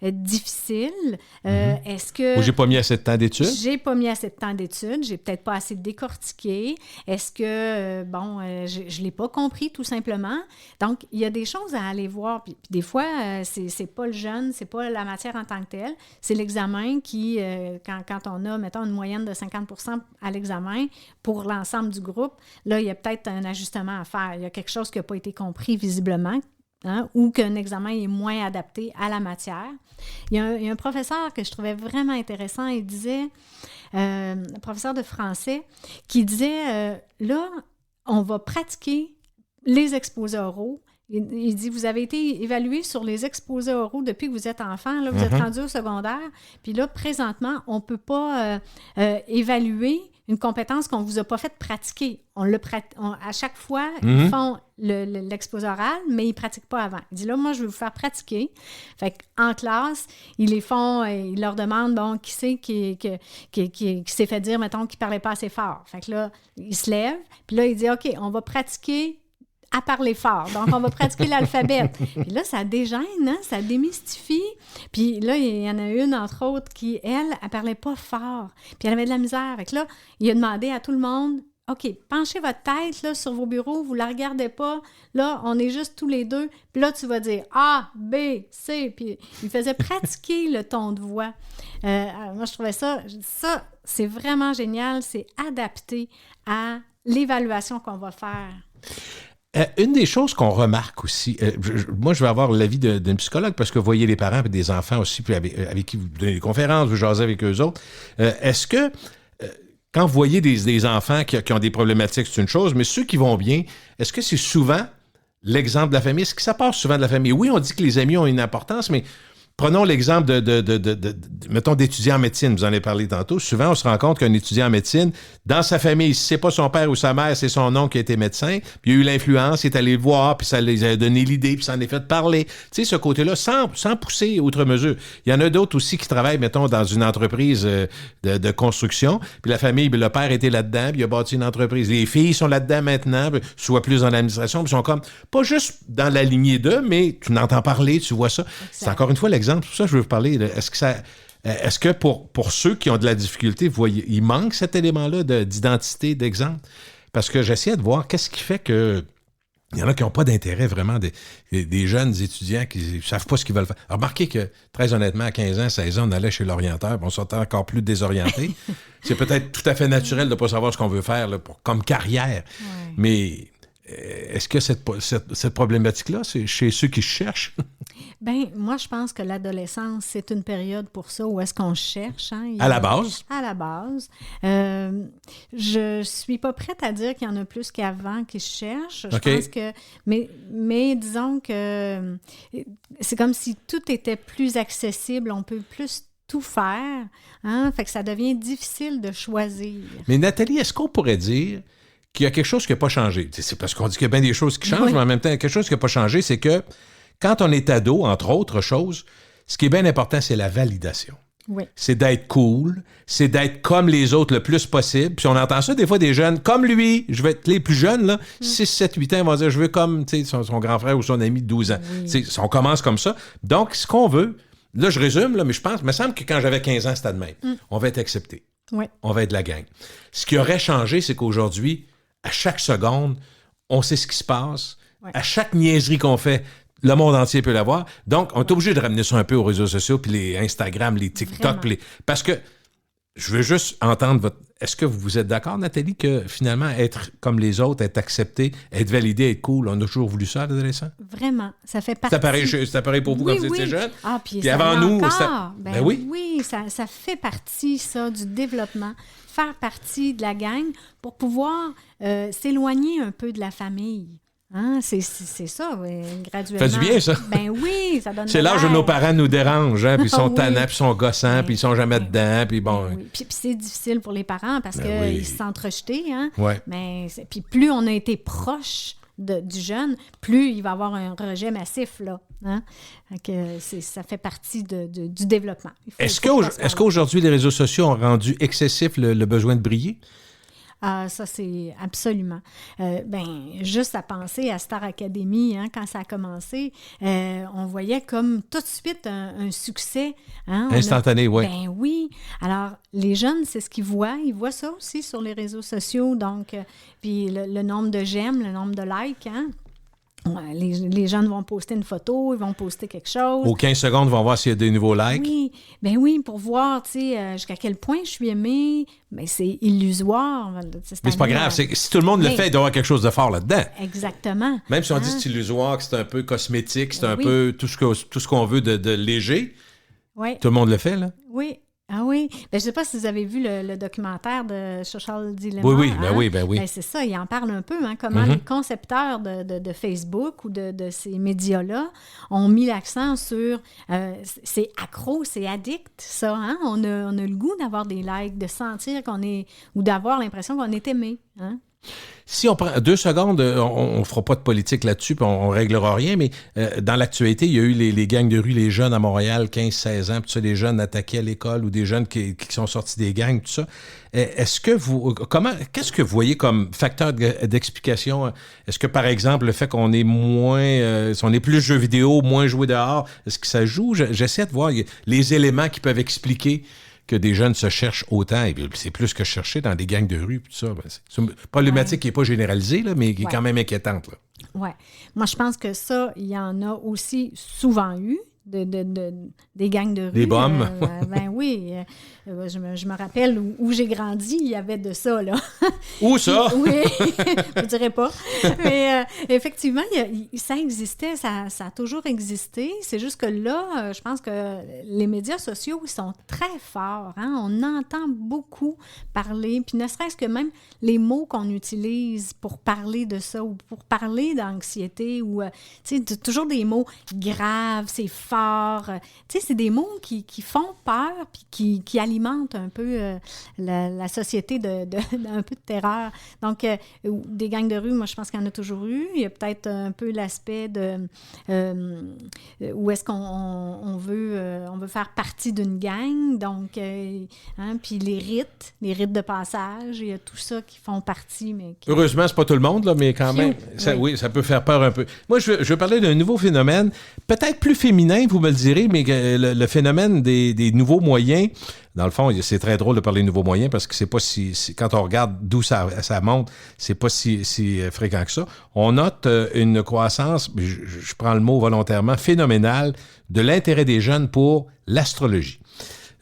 difficile? Est-ce que... Ou j'ai pas mis assez de temps d'études? J'ai pas mis assez de temps d'études. J'ai peut-être pas assez décortiqué. Est-ce que, je l'ai pas compris, tout simplement? Donc, il y a des choses à aller voir. Puis des fois, c'est pas le jeune, c'est pas la matière en tant que telle. C'est l'examen qui, quand on a, mettons, une moyenne de 50% à l'examen pour l'ensemble du groupe, là, il y a peut-être un ajustement à faire. Il y a quelque chose qui n'a pas été compris visiblement, ou qu'un examen est moins adapté à la matière. Il y a un professeur que je trouvais vraiment intéressant, il disait, un professeur de français, qui disait, là, on va pratiquer les exposés oraux. Il dit, vous avez été évalué sur les exposés oraux depuis que vous êtes enfant, là, vous êtes rendu au secondaire, puis là, présentement, on ne peut pas évaluer une compétence qu'on ne vous a pas fait pratiquer. À chaque fois, ils font l'exposé oral, mais ils ne pratiquent pas avant. Il dit, là, moi, je vais vous faire pratiquer. Fait qu'en classe, ils leur demandent, bon, qui c'est qui s'est fait dire, mettons, qu'il ne parlait pas assez fort. Fait que là, il se lève, puis là, il dit, OK, on va pratiquer à parler fort. Donc, on va pratiquer l'alphabet. Puis là, ça dégêne, ça démystifie. Puis là, il y en a une, entre autres, qui, elle parlait pas fort. Puis elle avait de la misère. Fait que là, il a demandé à tout le monde, OK, penchez votre tête là, sur vos bureaux, vous la regardez pas. Là, on est juste tous les deux. Puis là, tu vas dire A, B, C. Puis il faisait pratiquer le ton de voix. Moi, je trouvais ça, c'est vraiment génial. C'est adapté à l'évaluation qu'on va faire. Une des choses qu'on remarque aussi, moi je vais avoir l'avis d'une psychologue parce que vous voyez les parents et des enfants aussi puis avec qui vous donnez des conférences, vous jasez avec eux autres. Est-ce que quand vous voyez des enfants qui ont des problématiques, c'est une chose, mais ceux qui vont bien, est-ce que c'est souvent l'exemple de la famille? Est-ce que ça part souvent de la famille? Oui, on dit que les amis ont une importance, mais Prenons l'exemple mettons, d'étudiants en médecine. Vous en avez parlé tantôt. Souvent, on se rend compte qu'un étudiant en médecine, dans sa famille, si c'est pas son père ou sa mère, c'est son oncle qui a été médecin, puis il a eu l'influence, il est allé le voir, puis ça les a donné l'idée, puis ça en est fait parler. Tu sais, ce côté-là, sans pousser outre mesure. Il y en a d'autres aussi qui travaillent, mettons, dans une entreprise de construction, puis la famille, puis le père était là-dedans, puis il a bâti une entreprise. Les filles sont là-dedans maintenant, soit plus dans l'administration, puis sont comme, pas juste dans la lignée d'eux, mais tu n'entends parler, tu vois ça. Exact. C'est encore une fois l'exemple. C'est pour ça que je veux vous parler. Est-ce que pour ceux qui ont de la difficulté, vous voyez, il manque cet élément-là d'identité, d'exemple? Parce que j'essaie de voir qu'est-ce qui fait que il y en a qui n'ont pas d'intérêt vraiment, des jeunes étudiants qui ne savent pas ce qu'ils veulent faire. Alors, remarquez que, très honnêtement, à 15 ans, 16 ans, on allait chez l'orienteur, puis on sortait encore plus désorienté. C'est peut-être tout à fait naturel de ne pas savoir ce qu'on veut faire là, comme carrière. Ouais. Mais est-ce que cette problématique-là, c'est chez ceux qui cherchent? Bien, moi, je pense que l'adolescence, c'est une période pour ça où est-ce qu'on cherche. Hein? À la base? À la base. Je suis pas prête à dire qu'il y en a plus qu'avant qui cherchent. Je pense que... Mais disons que c'est comme si tout était plus accessible. On peut plus tout faire. Hein? Fait que ça devient difficile de choisir. Mais Nathalie, est-ce qu'on pourrait dire qu'il y a quelque chose qui n'a pas changé? C'est parce qu'on dit qu'il y a bien des choses qui changent, mais en même temps, quelque chose qui n'a pas changé, c'est que quand on est ado, entre autres choses, ce qui est bien important, c'est la validation. Oui. C'est d'être cool, c'est d'être comme les autres le plus possible. Puis on entend ça des fois des jeunes, comme lui, je vais être les plus jeunes, là, 6, 7, 8 ans, ils vont dire, je veux comme son grand frère ou son ami de 12 ans. Oui. On commence comme ça. Donc, ce qu'on veut, là, je résume, là, mais je pense, il me semble que quand j'avais 15 ans, c'était de même. On va être accepté. Oui. On va être la gang. Ce qui aurait changé, c'est qu'aujourd'hui, à chaque seconde, on sait ce qui se passe. Ouais. À chaque niaiserie qu'on fait, le monde entier peut l'avoir. Donc, on est obligé de ramener ça un peu aux réseaux sociaux, puis les Instagram, les TikTok. Parce que je veux juste entendre votre... Est-ce que vous êtes d'accord, Nathalie, que finalement, être comme les autres, être accepté, être validé, être cool, on a toujours voulu ça, l'adolescent? Vraiment. Ça fait partie... C'est pareil pour vous quand vous étiez jeune? Ah, puis avant nous... Ben oui, ça fait partie, ça, du développement. Faire partie de la gang pour pouvoir s'éloigner un peu de la famille. Hein? C'est ça, graduellement. Ça fait du bien, ça. Ben oui, ça donne c'est l'âge où nos parents nous dérangent, hein, puis ils sont tannants, puis ils sont gossants, puis ils sont jamais dedans, puis bon... Oui. Puis c'est difficile pour les parents parce qu'ils se sentent rejetés, hein? Ouais. Mais puis plus on a été proche du jeune, plus il va y avoir un rejet massif, là. Hein? Que ça fait partie du développement. Est-ce qu'aujourd'hui, les réseaux sociaux ont rendu excessif le besoin de briller? Ça, c'est absolument. Juste à penser à Star Academy, hein, quand ça a commencé, on voyait comme tout de suite un succès. Hein, instantané, oui. Ben oui. Alors, les jeunes, c'est ce qu'ils voient. Ils voient ça aussi sur les réseaux sociaux. Donc, puis le nombre de j'aime, le nombre de likes, hein. Les jeunes vont poster une photo, ils vont poster quelque chose. Aux 15 secondes, ils vont voir s'il y a des nouveaux likes. Oui, ben oui, pour voir, tu sais, jusqu'à quel point je suis aimée. Mais c'est illusoire. Mais c'est pas grave. Si tout le monde le fait, il doit y avoir quelque chose de fort là-dedans. Exactement. Même si on dit que c'est illusoire, que c'est un peu cosmétique, c'est un peu tout ce qu'on veut de léger. Oui. Tout le monde le fait, là? Oui. Ah oui. Ben, je ne sais pas si vous avez vu le documentaire de Social Dilemma. Oui, hein? Ben oui. Ben, c'est ça, il en parle un peu, hein, comment les concepteurs de Facebook ou de ces médias-là ont mis l'accent sur c'est accro, c'est addict, ça. Hein? On a le goût d'avoir des likes, de sentir qu'on est, ou d'avoir l'impression qu'on est aimé. Hein? Si on prend 2 secondes, on ne fera pas de politique là-dessus, puis on ne réglera rien, mais dans l'actualité, il y a eu les gangs de rue, les jeunes à Montréal, 15-16 ans, puis ça, des jeunes attaqués à l'école ou des jeunes qui sont sortis des gangs, tout ça. Qu'est-ce que vous voyez comme facteur d'explication? Est-ce que, par exemple, le fait qu'on est on est plus jeux vidéo, moins joué dehors, est-ce que ça joue? J'essaie de voir les éléments qui peuvent expliquer que des jeunes se cherchent autant, et c'est plus que chercher dans des gangs de rue, tout ça. C'est une problématique qui n'est pas généralisée, là, mais qui est quand même inquiétante. Oui. Moi, je pense que ça, il y en a aussi souvent eu. Des gangs de rue. Des bombes. Ben oui. Je me rappelle où j'ai grandi, il y avait de ça, là. Où ça? Oui, je ne dirais pas. Mais effectivement, ça existait, ça a toujours existé. C'est juste que là, je pense que les médias sociaux, ils sont très forts. Hein? On entend beaucoup parler, puis ne serait-ce que même les mots qu'on utilise pour parler de ça ou pour parler d'anxiété ou, tu sais, toujours des mots graves, c'est fort. Tu sais, c'est des mots qui font peur puis qui alimentent un peu la société d'un peu de terreur. Donc, des gangs de rue, moi, je pense qu'il y en a toujours eu. Il y a peut-être un peu l'aspect de où est-ce qu'on veut faire partie d'une gang. Donc, puis les rites de passage, il y a tout ça qui font partie. Mais Heureusement, c'est pas tout le monde, là, mais quand même, oui, ça peut faire peur un peu. Moi, je veux parler d'un nouveau phénomène, peut-être plus féminin, vous me le direz, mais le phénomène des nouveaux moyens. Dans le fond, c'est très drôle de parler de nouveaux moyens parce que c'est pas si quand on regarde d'où ça monte, c'est pas si fréquent que ça. On note une croissance, je prends le mot volontairement, phénoménale de l'intérêt des jeunes pour l'astrologie.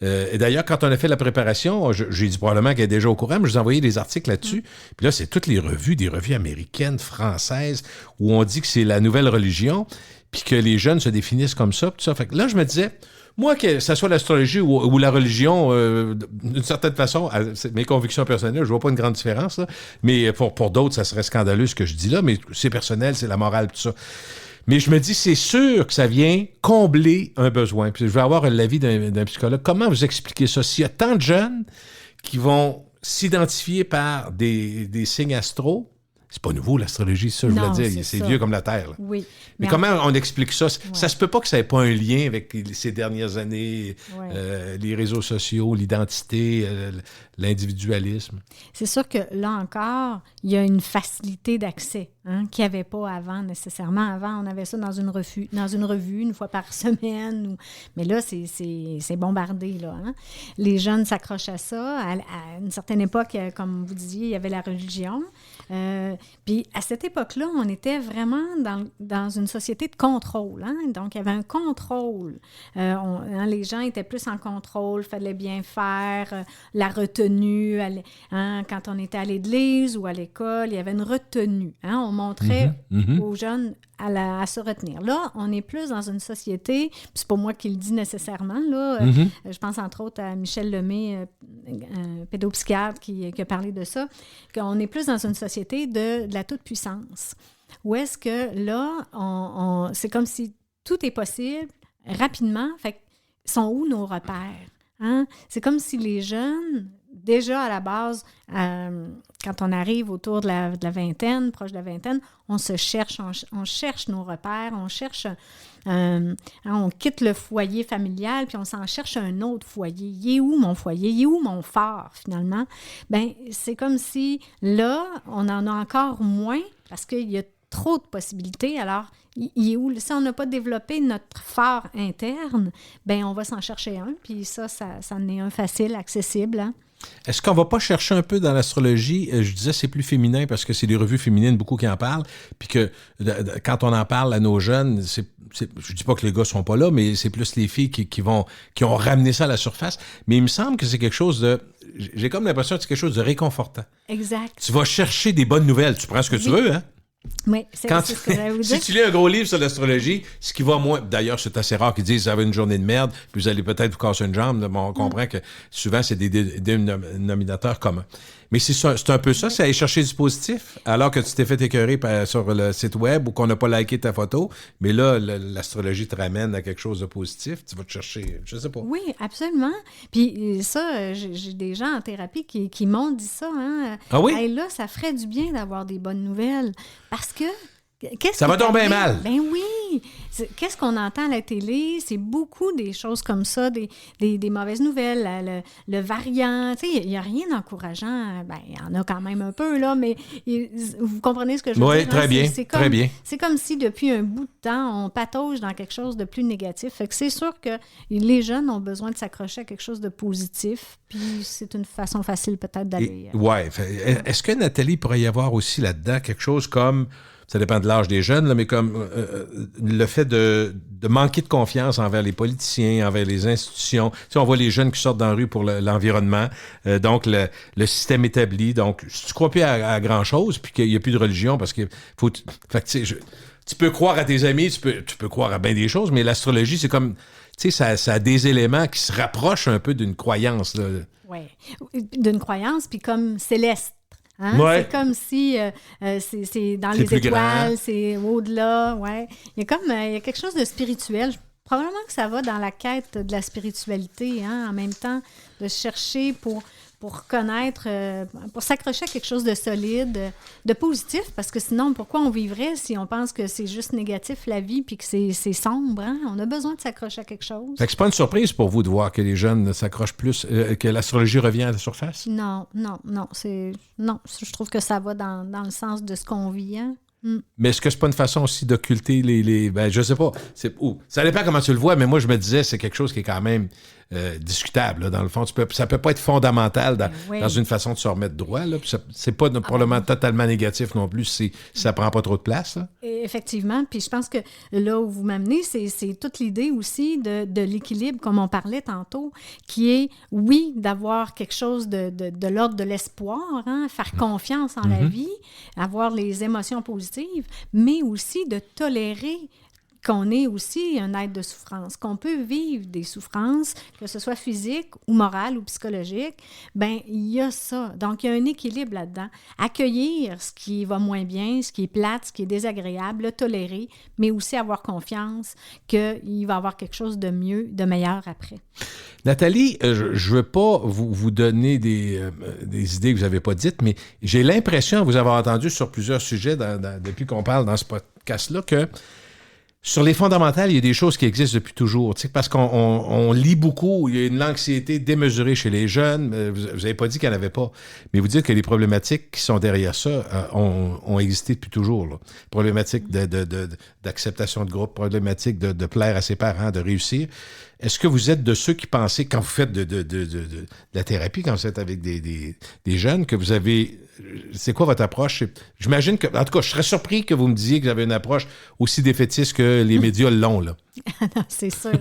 Et d'ailleurs, quand on a fait la préparation, j'ai dit probablement qu'elle est déjà au courant, mais je vous ai envoyé des articles là-dessus. Puis là, c'est toutes les revues, des revues américaines, françaises, où on dit que c'est la nouvelle religion, puis que les jeunes se définissent comme ça. Tout ça. Fait que là, je me disais, moi, que ça soit l'astrologie ou la religion, d'une certaine façon, mes convictions personnelles, je vois pas une grande différence, là, mais pour d'autres, ça serait scandaleux ce que je dis là, mais c'est personnel, c'est la morale, tout ça. Mais je me dis, c'est sûr que ça vient combler un besoin. Puis je vais avoir l'avis d'un psychologue. Comment vous expliquez ça? S'il y a tant de jeunes qui vont s'identifier par des signes astraux, c'est pas nouveau, l'astrologie, ça, je voulais dire. C'est vieux comme la Terre. Là. Oui. Mais comment on explique ça? Ça se peut pas que ça n'ait pas un lien avec ces dernières années, les réseaux sociaux, l'identité, l'individualisme. C'est sûr que là encore, il y a une facilité d'accès qu'il n'y avait pas avant nécessairement. Avant, on avait ça dans une revue une fois par semaine. Mais là, c'est bombardé. Là, hein? Les jeunes s'accrochent à ça. À une certaine époque, comme vous disiez, il y avait la religion. Puis à cette époque-là, on était vraiment dans une société de contrôle. Hein? Donc, il y avait un contrôle. Les gens étaient plus en contrôle, fallait bien faire, la retenue. Quand on était à l'église ou à l'école, il y avait une retenue. Hein? On montrait aux jeunes à se retenir. Là, on est plus dans une société, puis c'est pas moi qui le dis nécessairement, là, je pense entre autres à Michel Lemay, un pédopsychiatre qui a parlé de ça, qu'on est plus dans une société de la toute-puissance. Où est-ce que là, c'est comme si tout est possible rapidement, fait que sont où nos repères? Hein? C'est comme si les jeunes, déjà à la base, quand on arrive autour de la vingtaine, proche de la vingtaine, on se cherche, on cherche nos repères, on cherche, on quitte le foyer familial, puis on s'en cherche un autre foyer. Il est où mon foyer? Il est où mon phare, finalement? Bien, c'est comme si, là, on en a encore moins, parce qu'il y a trop de possibilités. Alors, il est où? Si on n'a pas développé notre phare interne, bien, on va s'en chercher un, puis ça en est un facile, accessible, hein? Est-ce qu'on va pas chercher un peu dans l'astrologie? Je disais c'est plus féminin parce que c'est des revues féminines beaucoup qui en parlent, puis que quand on en parle à nos jeunes, je dis pas que les gars sont pas là, mais c'est plus les filles qui ont ramené ça à la surface. Mais il me semble que c'est quelque chose de... J'ai comme l'impression que c'est quelque chose de réconfortant. Exact. Tu vas chercher des bonnes nouvelles. Tu prends ce que tu veux, hein? Oui, c'est ce que j'allais vous dire. Si tu lis un gros livre sur l'astrologie, ce qui va moins... D'ailleurs, c'est assez rare qu'ils disent « Vous avez une journée de merde, puis vous allez peut-être vous casser une jambe. » On comprend que souvent, c'est des dénominateurs communs. Mais c'est un peu ça, c'est aller chercher du positif, alors que tu t'es fait écœurer sur le site web ou qu'on n'a pas liké ta photo. Mais là, l'astrologie te ramène à quelque chose de positif. Tu vas te chercher, je sais pas. Oui, absolument. Puis ça, j'ai des gens en thérapie qui m'ont dit ça. Hein? Ah oui? Hey, là, ça ferait du bien d'avoir des bonnes nouvelles. Parce que... Ça va donc bien mal. Ben oui. Qu'est-ce qu'on entend à la télé? C'est beaucoup des choses comme ça, des mauvaises nouvelles, le variant. Tu sais, il n'y a rien d'encourageant. Ben, il y en a quand même un peu, là, mais vous comprenez ce que je veux dire? Oui, très bien, très bien. C'est comme si, depuis un bout de temps, on patauge dans quelque chose de plus négatif. Fait que c'est sûr que les jeunes ont besoin de s'accrocher à quelque chose de positif, puis c'est une façon facile peut-être d'aller... Oui. Est-ce que, Nathalie, pourrait y avoir aussi là-dedans quelque chose comme... Ça dépend de l'âge des jeunes, là, mais comme le fait de manquer de confiance envers les politiciens, envers les institutions. Tu sais, on voit les jeunes qui sortent dans la rue pour l'environnement, donc le système établi. Donc, si tu crois plus à grand-chose, puis qu'il n'y a plus de religion, parce que faut... Fait que, tu sais, tu peux croire à tes amis, tu peux croire à bien des choses, mais l'astrologie, c'est comme... Tu sais, ça a des éléments qui se rapprochent un peu d'une croyance. Oui, d'une croyance, puis comme céleste. Hein? Ouais. C'est comme si c'est dans c'est les plus étoiles, grand. c'est au-delà. Ouais. Il y a quelque chose de spirituel, probablement que ça va dans la quête de la spiritualité, hein, en même temps, de chercher pour connaître, pour s'accrocher à quelque chose de solide, de positif, parce que sinon, pourquoi on vivrait si on pense que c'est juste négatif la vie puis que c'est sombre? Hein? On a besoin de s'accrocher à quelque chose. Fait que c'est pas une surprise pour vous de voir que les jeunes s'accrochent plus, que l'astrologie revient à la surface? Non. Je trouve que ça va dans le sens de ce qu'on vit. Hein? Mais est-ce que c'est pas une façon aussi d'occulter ben, je sais pas. Ça dépend comment tu le vois, mais moi, je me disais, c'est quelque chose qui est quand même discutable. Là, dans le fond, ça peut pas être fondamental dans une façon de se remettre droit. Là, puis c'est pas probablement totalement négatif non plus si ça prend pas trop de place. Là. Effectivement. Puis je pense que là où vous m'amenez, c'est toute l'idée aussi de l'équilibre, comme on parlait tantôt, qui est, oui, d'avoir quelque chose de l'ordre de l'espoir, hein, faire confiance en la vie, avoir les émotions positives, mais aussi de tolérer qu'on est aussi un être de souffrance, qu'on peut vivre des souffrances, que ce soit physique ou morale ou psychologique, bien, il y a ça. Donc, il y a un équilibre là-dedans. Accueillir ce qui va moins bien, ce qui est plate, ce qui est désagréable, le tolérer, mais aussi avoir confiance qu'il va y avoir quelque chose de mieux, de meilleur après. Nathalie, je ne veux pas vous donner des idées que vous n'avez pas dites, mais j'ai l'impression, vous avoir entendu sur plusieurs sujets depuis qu'on parle dans ce podcast-là, que sur les fondamentales, il y a des choses qui existent depuis toujours. Parce qu'on lit beaucoup, il y a une anxiété démesurée chez les jeunes. Vous n'avez pas dit qu'il n'y en avait pas, mais vous dites que les problématiques qui sont derrière ça ont existé depuis toujours. Là. Problématiques d'acceptation de groupe, problématiques de plaire à ses parents, de réussir. Est-ce que vous êtes de ceux qui pensaient, quand vous faites de la thérapie, quand vous êtes avec des jeunes, que vous avez... C'est quoi votre approche? J'imagine que... En tout cas, je serais surpris que vous me disiez que vous avez une approche aussi défaitiste que les médias l'ont, là. Non, c'est sûr.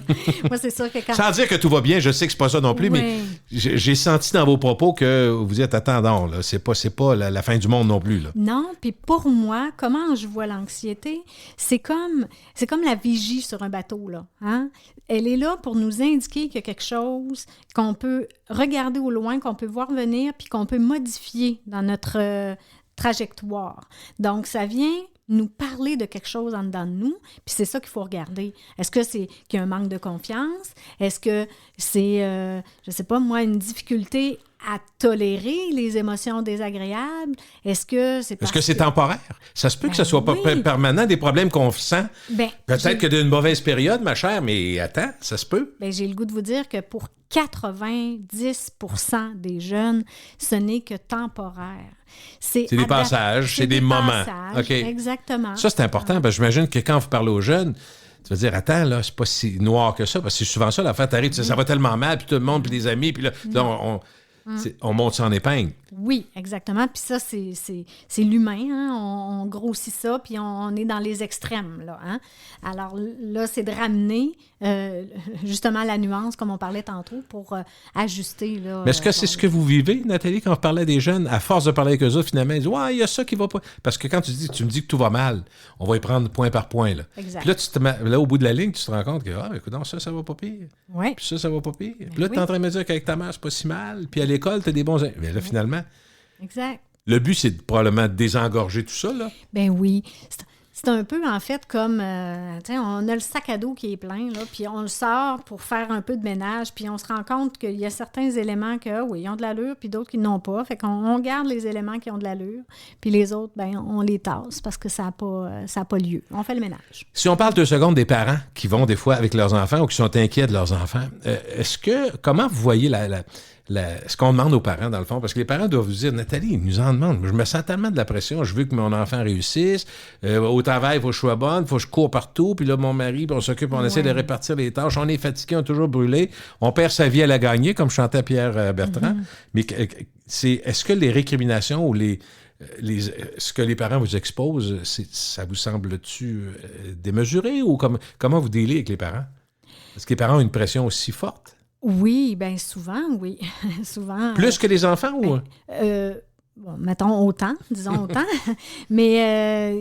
Moi, c'est sûr que quand... Sans dire que tout va bien, je sais que c'est pas ça non plus, oui. Mais j'ai senti dans vos propos que vous êtes attendant, là. C'est pas la fin du monde non plus, là. Non, puis pour moi, comment je vois l'anxiété, c'est comme la vigie sur un bateau, là. Hein? Elle est là pour nous indiquer qu'il y a quelque chose qu'on peut regarder au loin, qu'on peut voir venir, puis qu'on peut modifier dans notre trajectoire. Donc, ça vient nous parler de quelque chose en dedans de nous, puis c'est ça qu'il faut regarder. Est-ce que c'est qu'il y a un manque de confiance? Est-ce que c'est, je sais pas moi, une difficulté à tolérer les émotions désagréables? Est-ce que c'est temporaire? Ça se peut que ce soit pas permanent, des problèmes qu'on sent. Peut-être que d'une mauvaise période, ma chère, mais attends, ça se peut. J'ai le goût de vous dire que pour 90% des jeunes, ce n'est que temporaire. C'est des passages, c'est des moments. Okay. Exactement. Ça, c'est important, parce que j'imagine que quand vous parlez aux jeunes, tu vas dire, attends, là, c'est pas si noir que ça, parce que c'est souvent ça, l'affaire, t'arrives, ça va tellement mal, puis tout le monde, puis les amis, puis là on monte ça en épingle. Oui, exactement. Puis ça, c'est l'humain. Hein? On grossit ça, puis on est dans les extrêmes. Là, hein? Alors là, c'est de ramener justement la nuance, comme on parlait tantôt, pour ajuster. Là, mais est-ce que c'est ce que vous vivez, Nathalie, quand vous parlez des jeunes? À force de parler avec eux autres, finalement, ils disent, ouais, il y a ça qui va pas. Parce que quand tu me dis que tout va mal, on va y prendre point par point. Là. Exact. Puis là, au bout de la ligne, tu te rends compte que, écoute, non, ça va pas pire. Oui. Puis ça va pas pire. Puis là, tu es en train de me dire qu'avec ta mère, c'est pas si mal. Puis à l'école, tu as des bons... Mais là, finalement... Exact. Le but, c'est probablement de désengorger tout ça, là. Ben oui. C'est un peu, en fait, comme, on a le sac à dos qui est plein, là, puis on le sort pour faire un peu de ménage, puis on se rend compte qu'il y a certains éléments ils ont de l'allure, puis d'autres qui n'ont pas. Fait qu'on garde les éléments qui ont de l'allure, puis les autres, on les tasse parce que ça n'a pas lieu. On fait le ménage. Si on parle 2 secondes des parents qui vont des fois avec leurs enfants ou qui sont inquiets de leurs enfants, comment vous voyez ce qu'on demande aux parents, dans le fond? Parce que les parents doivent vous dire, Nathalie, ils nous en demandent. Je me sens tellement de la pression. Je veux que mon enfant réussisse. Au travail, il faut que je sois bonne. Il faut que je cours partout. Puis là, mon mari, puis on s'occupe, on essaie de répartir les tâches. On est fatigué, on est toujours brûlé. On perd sa vie à la gagner, comme chantait Pierre Bertrand. Mais est-ce que les récriminations ou ce que les parents vous exposent, ça vous semble-tu démesuré? Ou comment vous dealez avec les parents? Est-ce que les parents ont une pression aussi forte? Oui, bien souvent, oui. Souvent. Plus que les enfants ou? Mettons autant, disons autant. Mais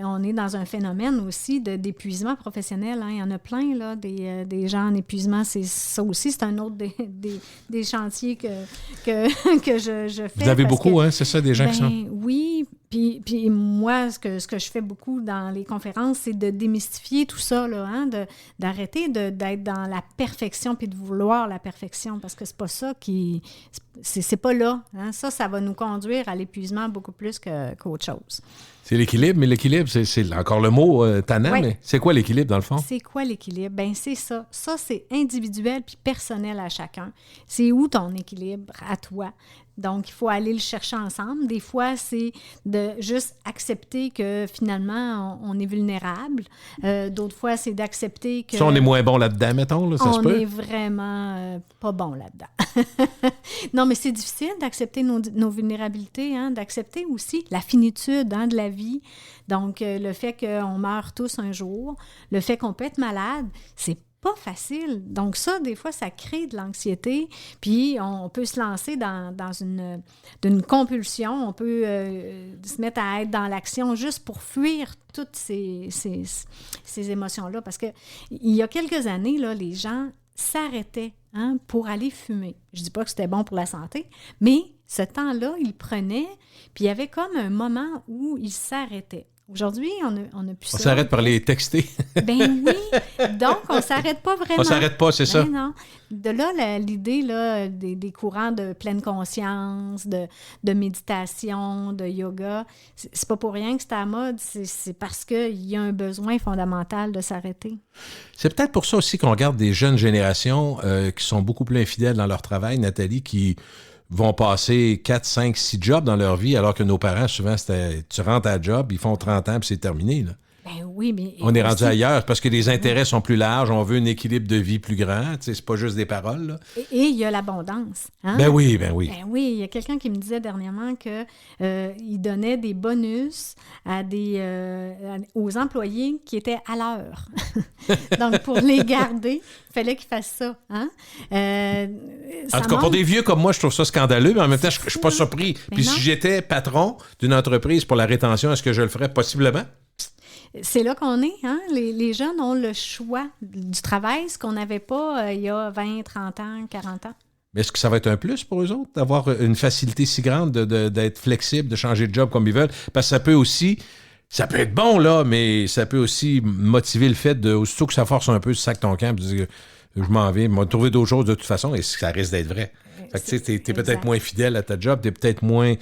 on est dans un phénomène aussi d'épuisement professionnel. Hein. Il y en a plein, là, des gens en épuisement. Ça aussi, c'est un autre des chantiers que je fais. Vous avez beaucoup, hein? C'est ça, des gens qui sont... Oui, Puis moi, ce que je fais beaucoup dans les conférences, c'est de démystifier tout ça, là, hein, d'arrêter d'être dans la perfection puis de vouloir la perfection, parce que c'est pas ça qui... C'est pas là. Hein. Ça va nous conduire à l'épuisement beaucoup plus qu'autre chose. C'est l'équilibre, mais l'équilibre, c'est encore le mot tannant, Oui. mais c'est quoi l'équilibre dans le fond? C'est quoi l'équilibre? Bien, c'est ça. Ça, c'est individuel puis personnel à chacun. C'est où ton équilibre à toi? Donc, il faut aller le chercher ensemble. Des fois, c'est de juste accepter que finalement, on est vulnérable. D'autres fois, c'est d'accepter que... Ça, on est moins bon là-dedans, mettons, là, ça se peut? On est vraiment pas bon là-dedans. Non, mais c'est difficile d'accepter nos vulnérabilités, hein, d'accepter aussi la finitude, hein, de la vie. Donc, le fait qu'on meurt tous un jour, le fait qu'on peut être malade, c'est pas facile. Donc ça, des fois, ça crée de l'anxiété, puis on peut se lancer dans une compulsion, on peut se mettre à être dans l'action juste pour fuir toutes ces émotions-là. Parce qu'il y a quelques années, là, les gens s'arrêtaient, hein, pour aller fumer. Je dis pas que c'était bon pour la santé, mais ce temps-là, ils prenaient, puis il y avait comme un moment où ils s'arrêtaient. Aujourd'hui, on a plus ça. On s'arrête par les texter. Ben oui. Donc, on ne s'arrête pas vraiment. On s'arrête pas, c'est ça. Non. De là, l'idée là, des courants de pleine conscience, de méditation, de yoga, c'est pas pour rien que c'est à la mode. C'est parce qu'il y a un besoin fondamental de s'arrêter. C'est peut-être pour ça aussi qu'on regarde des jeunes générations qui sont beaucoup plus infidèles dans leur travail, Nathalie, qui vont passer 4, 5, 6 jobs dans leur vie, alors que nos parents, souvent, c'était tu rentres à job, ils font 30 ans, puis c'est terminé, là. Ben oui, mais... On est rendu ailleurs parce que les intérêts sont plus larges, on veut un équilibre de vie plus grand, tu sais, c'est pas juste des paroles, là. Et il y a l'abondance. Hein? Ben oui. Ben oui, il y a quelqu'un qui me disait dernièrement qu'il donnait des bonus aux employés qui étaient à l'heure. Donc, pour les garder, il fallait qu'ils fassent ça. Hein? En tout cas, pour des vieux comme moi, je trouve ça scandaleux, mais en même temps, je suis pas surpris. Puis si j'étais patron d'une entreprise pour la rétention, est-ce que je le ferais? Possiblement. C'est là qu'on est. Hein? Les jeunes ont le choix du travail, ce qu'on n'avait pas il y a 20, 30 ans, 40 ans. Mais est-ce que ça va être un plus pour eux autres, d'avoir une facilité si grande d'être flexible, de changer de job comme ils veulent? Parce que ça peut être bon, là, mais ça peut aussi motiver le fait aussitôt que ça force un peu, tu sacs ton camp, tu dis je m'en vais, m'a trouver d'autres choses de toute façon, et ça risque d'être vrai. Fait que tu sais, t'es peut-être moins fidèle à ta job, t'es peut-être moins...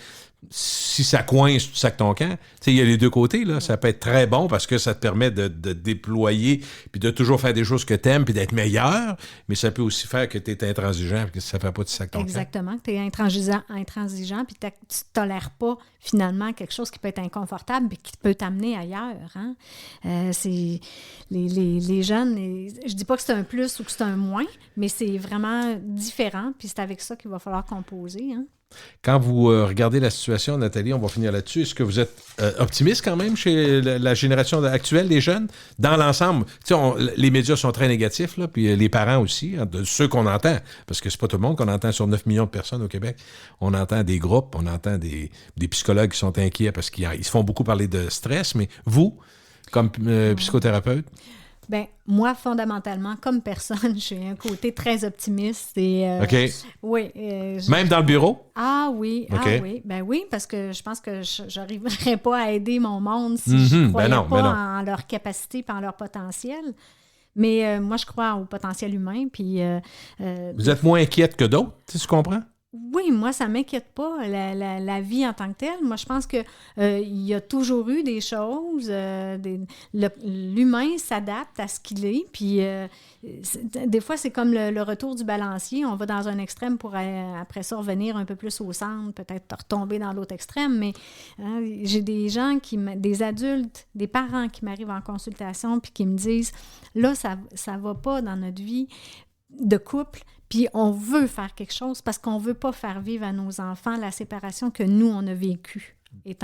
Si ça coince, tu sacs ton camp. Tu sais, il y a les deux côtés, là. Ça peut être très bon parce que ça te permet de déployer puis de toujours faire des choses que tu aimes puis d'être meilleur, mais ça peut aussi faire que tu es intransigeant et que ça ne fait pas du sac ton camp. Exactement, que tu es intransigeant puis tu ne tolères pas finalement quelque chose qui peut être inconfortable et qui peut t'amener ailleurs. Hein? C'est les jeunes, je dis pas que c'est un plus ou que c'est un moins, mais c'est vraiment différent puis c'est avec ça qu'il va falloir composer. Hein? Quand vous regardez la situation, Nathalie, on va finir là-dessus. Est-ce que vous êtes optimiste quand même chez la génération actuelle des jeunes? Dans l'ensemble, tu sais, les médias sont très négatifs, là, puis les parents aussi, hein, de ceux qu'on entend, parce que c'est pas tout le monde qu'on entend sur 9 millions de personnes au Québec. On entend des groupes, on entend des psychologues qui sont inquiets parce qu'ils se font beaucoup parler de stress, mais vous, comme psychothérapeute? Bien, moi, fondamentalement, comme personne, j'ai un côté très optimiste. Et, OK. Oui. Même dans le bureau? Ah oui, OK. Ah oui. Ben oui, parce que je pense que je n'arriverais pas à aider mon monde si je ne croyais pas en leur capacité et en leur potentiel. Mais moi, je crois au potentiel humain. Puis, vous êtes moins inquiète que d'autres, tu comprends? Oui, moi, ça ne m'inquiète pas, la vie en tant que telle. Moi, je pense qu'il y a toujours eu des choses. L'humain s'adapte à ce qu'il est. Puis, des fois, c'est comme le retour du balancier. On va dans un extrême pour, après ça, revenir un peu plus au centre, peut-être retomber dans l'autre extrême. Mais hein, j'ai des gens, des adultes, des parents qui m'arrivent en consultation puis qui me disent, là, ça ne va pas dans notre vie de couple. Puis on veut faire quelque chose parce qu'on ne veut pas faire vivre à nos enfants la séparation que nous, on a vécue.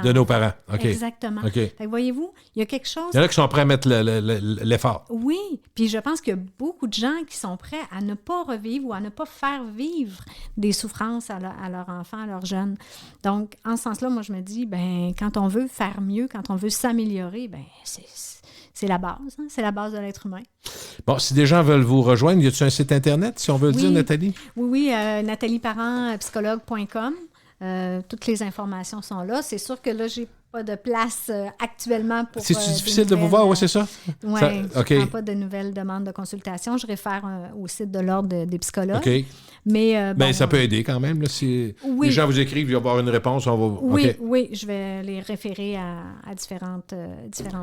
De nos parents, OK. Exactement. Okay. Fait que voyez-vous, il y a quelque chose... Il y en a qui sont prêts à mettre l'effort. Oui, puis je pense qu'il y a beaucoup de gens qui sont prêts à ne pas revivre ou à ne pas faire vivre des souffrances à leurs enfants, à leurs jeunes. Donc, en ce sens-là, moi, je me dis, ben quand on veut faire mieux, quand on veut s'améliorer, ben c'est la base, hein? C'est la base de l'être humain. Bon, si des gens veulent vous rejoindre, y a-t-il un site Internet, si on veut le dire, Nathalie? Oui, NathalieParent, psychologue.com. Toutes les informations sont là. C'est sûr que là, j'ai pas de place actuellement pour. C'est difficile de vous voir, oui, c'est ça? Oui, je ne prends pas de nouvelles demandes de consultation. Je réfère au site de l'Ordre des psychologues. OK. Mais ça peut aider quand même. Là, si les gens vous écrivent, il va y avoir une réponse. Oui, je vais les référer à différents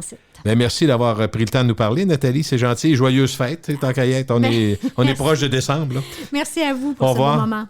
sites. Bien, merci d'avoir pris le temps de nous parler, Nathalie. C'est gentil. Joyeuse fête, tant qu'à y être. On est proche de décembre. Là. Merci à vous pour ce bon moment.